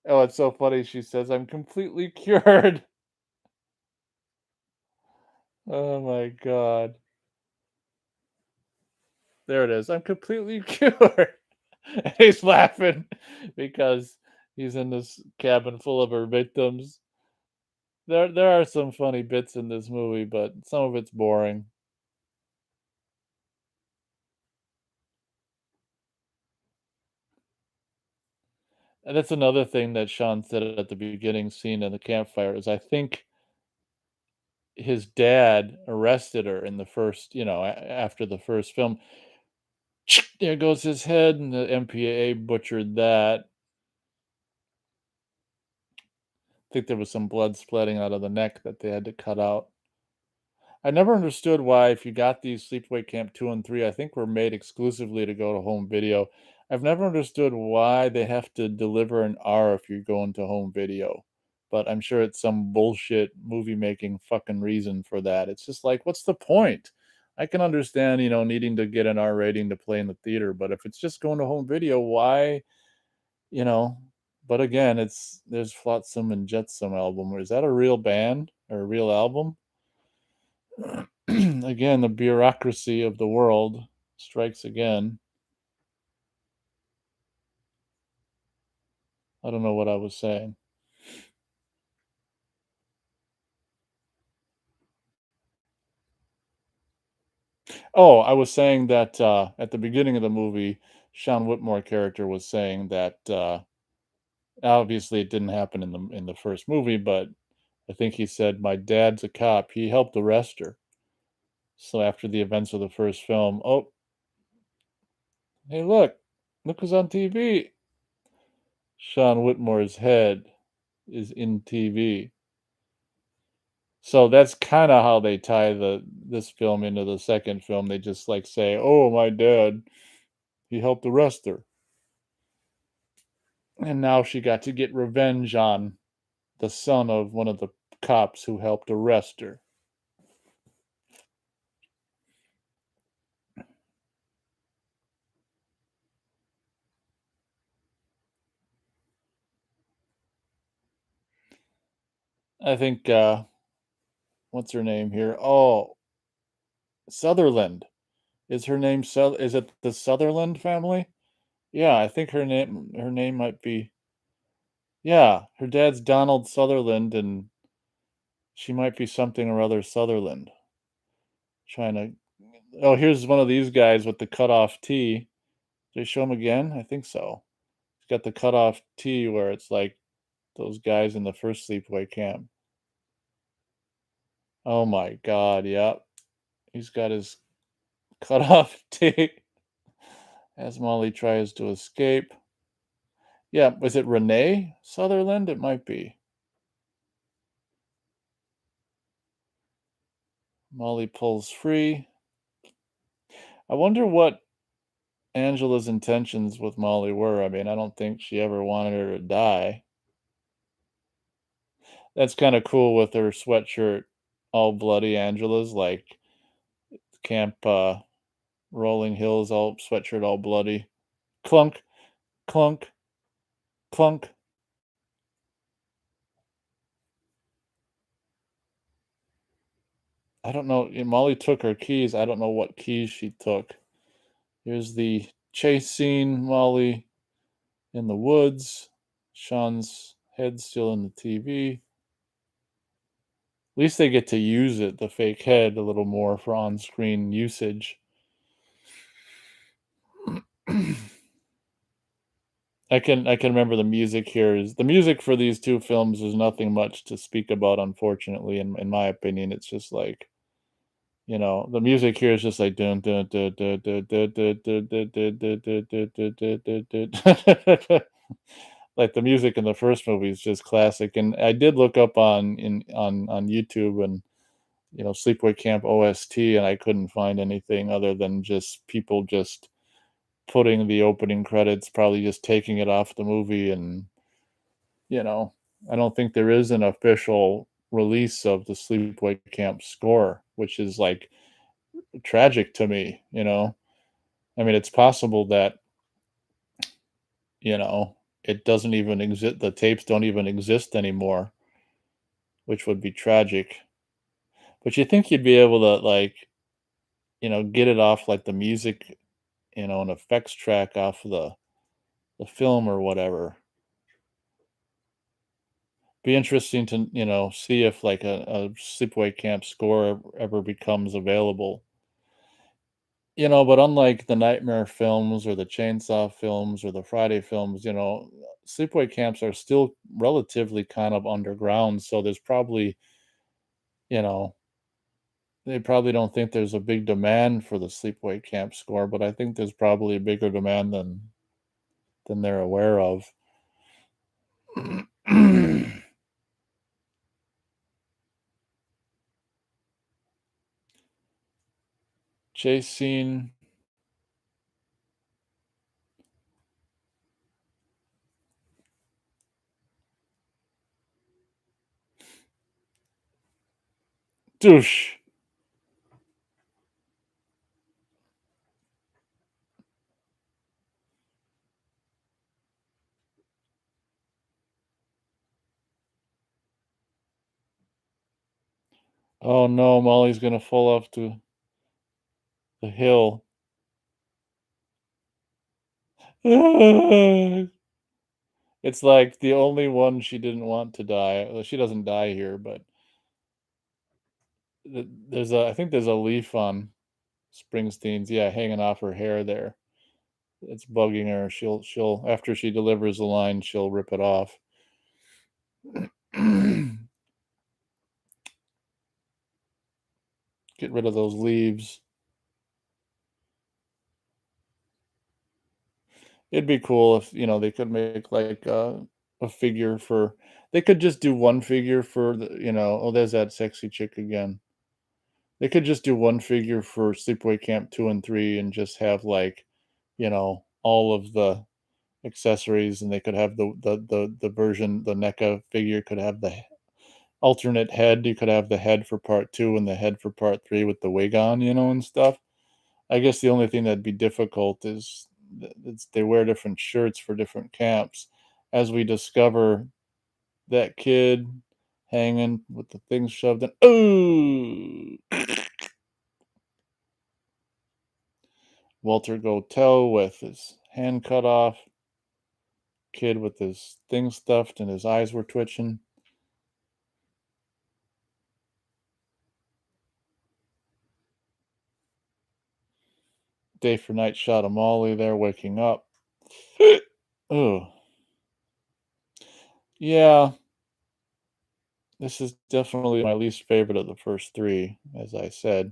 Oh, it's so funny. She says, I'm completely cured. Oh my God. There it is. I'm completely cured. And he's laughing because he's in this cabin full of her victims. There are some funny bits in this movie, but some of it's boring. And that's another thing that Sean said at the beginning scene in the campfire is I think his dad arrested her in the first, after the first film. There goes his head, and the MPAA butchered that. I think there was some blood splatting out of the neck that they had to cut out. I never understood why, if you got these Sleepaway Camp 2 and 3, I think were made exclusively to go to home video. I've never understood why they have to deliver an R if you're going to home video. But I'm sure it's some bullshit movie making fucking reason for that. It's just like, what's the point? I can understand, needing to get an R rating to play in the theater, but if it's just going to home video, why, you know? But again, it's there's Flotsam and Jetsam album. Is that a real band or a real album? Again, the bureaucracy of the world strikes again. I don't know what I was saying. Oh, I was saying that at the beginning of the movie, Sean Whitmore character was saying that obviously it didn't happen in the first movie, but I think he said my dad's a cop. He helped arrest her. So after the events of the first film, oh, hey, look who's on TV. Sean Whitmore's head is in TV. So that's kind of how they tie the this film into the second film. They just like say, "Oh, my dad, he helped arrest her." And now she got to get revenge on the son of one of the cops who helped arrest her. I think what's her name here? Oh, Sutherland. Is her name is it the Sutherland family? Yeah, I think her name might be yeah, her dad's Donald Sutherland and she might be something or other Sutherland. Trying to oh, here's one of these guys with the cut off T. Did they show him again? I think so. He's got the cut off T where it's like those guys in the first sleepaway camp. Oh my god, yep. He's got his cut off T as Molly tries to escape. Yeah, was it Renee Sutherland? It might be. Molly pulls free. I wonder what Angela's intentions with Molly were. I mean, I don't think she ever wanted her to die. That's kinda cool with her sweatshirt all bloody. Angela's, like, camp, Rolling Hills, all sweatshirt all bloody. Clunk, clunk, clunk. I don't know, Molly took her keys, I don't know what keys she took. Here's the chase scene, Molly in the woods, Sean's head still in the TV. At least they get to use it, the fake head, a little more for on-screen usage. I can remember the music here is the music for these 2 films is nothing much to speak about, unfortunately, in my opinion. It's just like, the music here is just like dun dun dun dun dun dun dun dun dun dun dun dun dun dun dun dun dun. Like, the music in the first movie is just classic, and I did look up on YouTube and, Sleepaway Camp OST, and I couldn't find anything other than just people just putting the opening credits, probably just taking it off the movie and, you know, I don't think there is an official release of the Sleepaway Camp score, which is, like, tragic to me. I mean, it's possible that, you know, it doesn't even exist the tapes don't even exist anymore, which would be tragic. But you think you'd be able to, like, get it off, like, the music, an effects track off the film or whatever. Be interesting to, see if, like, a Sleepaway Camp score ever becomes available. But unlike the Nightmare films or the Chainsaw films or the Friday films, sleepaway camps are still relatively kind of underground, so there's probably, you know, they probably don't think there's a big demand for the sleepaway camp score, but I think there's probably a bigger demand than they're aware of. Chase scene. Douche. Oh no, Molly's gonna fall off the hill. It's like the only one she didn't want to die. Well, she doesn't die here, but there's a I think there's a leaf on Springsteen's, yeah, hanging off her hair there. It's bugging her. She'll after she delivers the line, she'll rip it off. Get rid of those leaves. It'd be cool if, they could make like a figure for they could just do one figure for oh, there's that sexy chick again. They could just do one figure for Sleepaway Camp 2 and 3 and just have like, all of the accessories, and they could have the version the NECA figure could have the alternate head. You could have the head for part 2 and the head for part 3 with the wig on, and stuff. I guess the only thing that'd be difficult is they wear different shirts for different camps. As we discover that kid hanging with the thing shoved in. Ooh! Walter Gotel with his hand cut off. Kid with his thing stuffed and his eyes were twitching. Day for night shot of Molly there waking up. Oh, yeah. This is definitely my least favorite of the first three, as I said.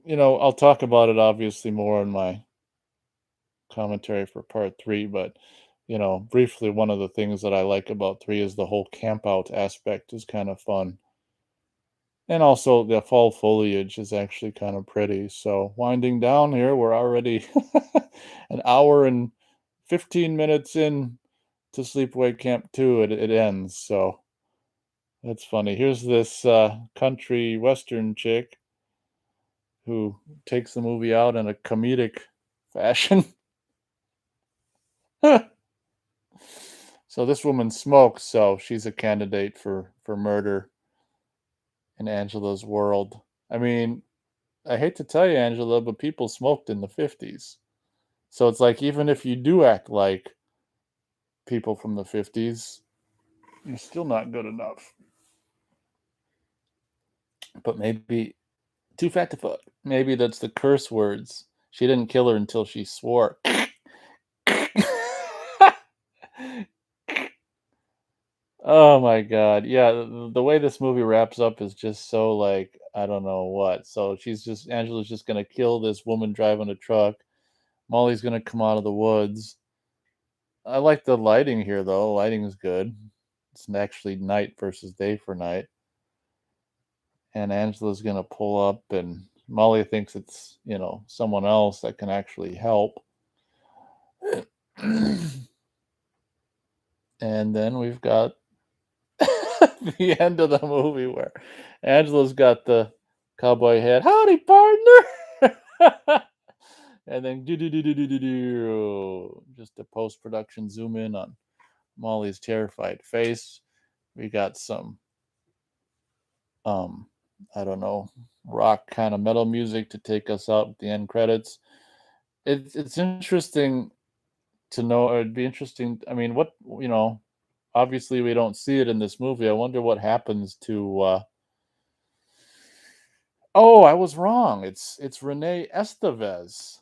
I'll talk about it obviously more in my commentary for part three, but briefly, one of the things that I like about three is the whole camp out aspect is kind of fun. And also the fall foliage is actually kind of pretty. So winding down here, we're already an hour and 15 minutes in to Sleepaway Camp 2. It ends. So that's funny. Here's this country western chick who takes the movie out in a comedic fashion. So this woman smokes, so she's a candidate for murder in Angela's world. I mean, I hate to tell you, Angela, but people smoked in the 50s. So it's like even if you do act like people from the 50s, you're still not good enough. But maybe too fat to fuck. Maybe that's the curse words. She didn't kill her until she swore. Oh my god. Yeah, the way this movie wraps up is just so like, I don't know what. So Angela's just gonna kill this woman driving a truck. Molly's gonna come out of the woods. I like the lighting here though. Lighting is good. It's actually night versus day for night. And Angela's gonna pull up and Molly thinks it's, someone else that can actually help. And then we've got the end of the movie where Angela's got the cowboy hat. Howdy, partner. And then do do do do do do do. Just a post production zoom in on Molly's terrified face. We got some um I don't know, rock kind of metal music to take us out at the end credits. It's interesting to know, or it'd be interesting. I mean, obviously we don't see it in this movie. I wonder what happens to oh, I was wrong. It's Renee Estevez.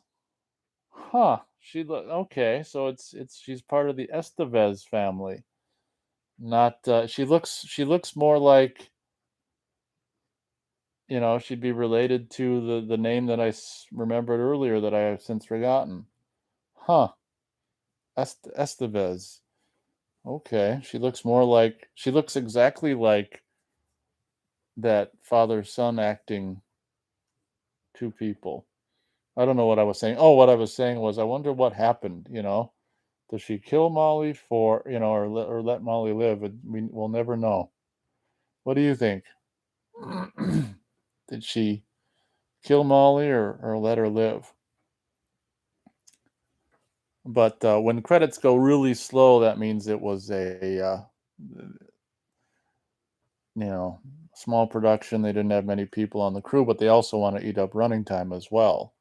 Huh. Okay, so it's she's part of the Estevez family. Not she looks more like, she'd be related to the name that remembered earlier that I have since forgotten. Huh. Estevez. Okay. She looks exactly like that father son acting two people. I don't know what I was saying. Oh, what I was saying was I wonder what happened, Does she kill Molly or let Molly live? We'll never know. What do you think? Did she kill Molly or let her live? But when credits go really slow, that means it was you know, small production. They didn't have many people on the crew, but they also want to eat up running time as well.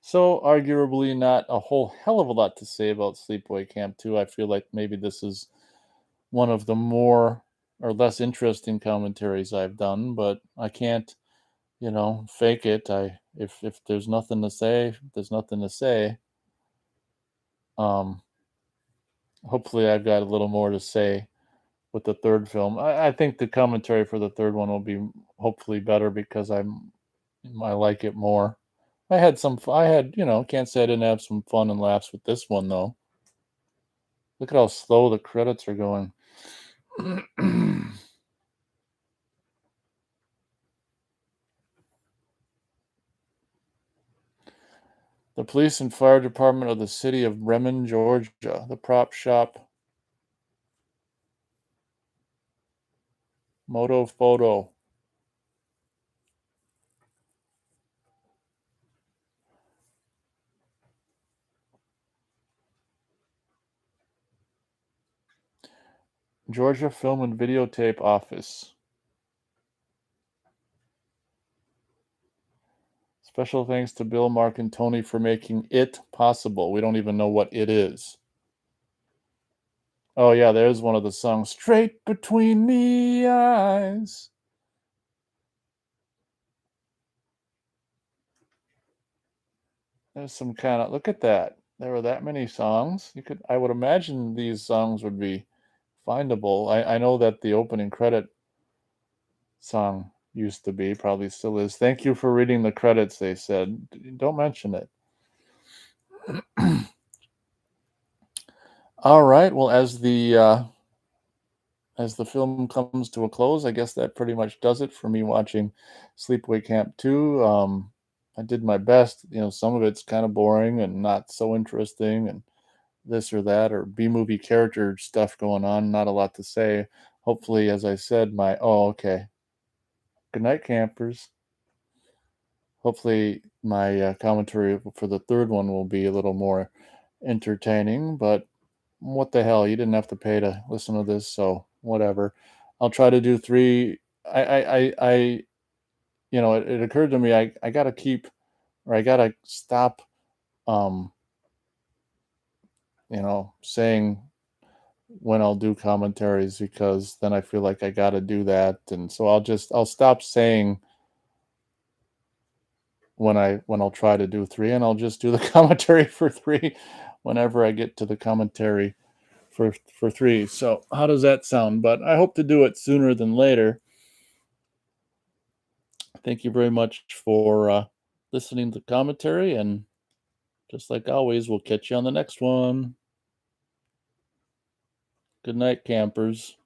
So, arguably, not a whole hell of a lot to say about Sleepaway Camp 2. I feel like maybe this is one of the more or less interesting commentaries I've done, but I can't, fake it. If there's nothing to say, there's nothing to say. Um, Hopefully, I've got a little more to say with the third film. I think the commentary for the third one will be hopefully better because I like it more. I had, can't say I didn't have some fun and laughs with this one though. Look at how slow the credits are going. The police and fire department of the city of Bremen, Georgia. The prop shop. Moto photo. Georgia Film and Videotape Office. Special thanks to Bill, Mark, and Tony for making it possible. We don't even know what it is. Oh, yeah, there's one of the songs. Straight between the eyes. There's some kind of look at that. There were that many songs. I would imagine these songs would be findable. I know that the opening credit song used to be, probably still is. Thank you for reading the credits, they said. Don't mention it. All right. Well, as the film comes to a close, I guess that pretty much does it for me watching Sleepaway Camp 2. I did my best. Some of it's kind of boring and not so interesting, and this or that, or B movie character stuff going on. Not a lot to say. Hopefully, as I said, okay. Good night, campers. Hopefully, my commentary for the third one will be a little more entertaining, but what the hell? You didn't have to pay to listen to this, so whatever. I'll try to do three. It occurred to me I gotta keep or I gotta stop, um, saying when I'll do commentaries because then I feel like I gotta do that, and so I'll stop saying when I'll try to do three, and I'll just do the commentary for three whenever I get to the commentary for three. So how does that sound? But I hope to do it sooner than later. Thank you very much for listening to the commentary, and just like always, we'll catch you on the next one. Good night, campers.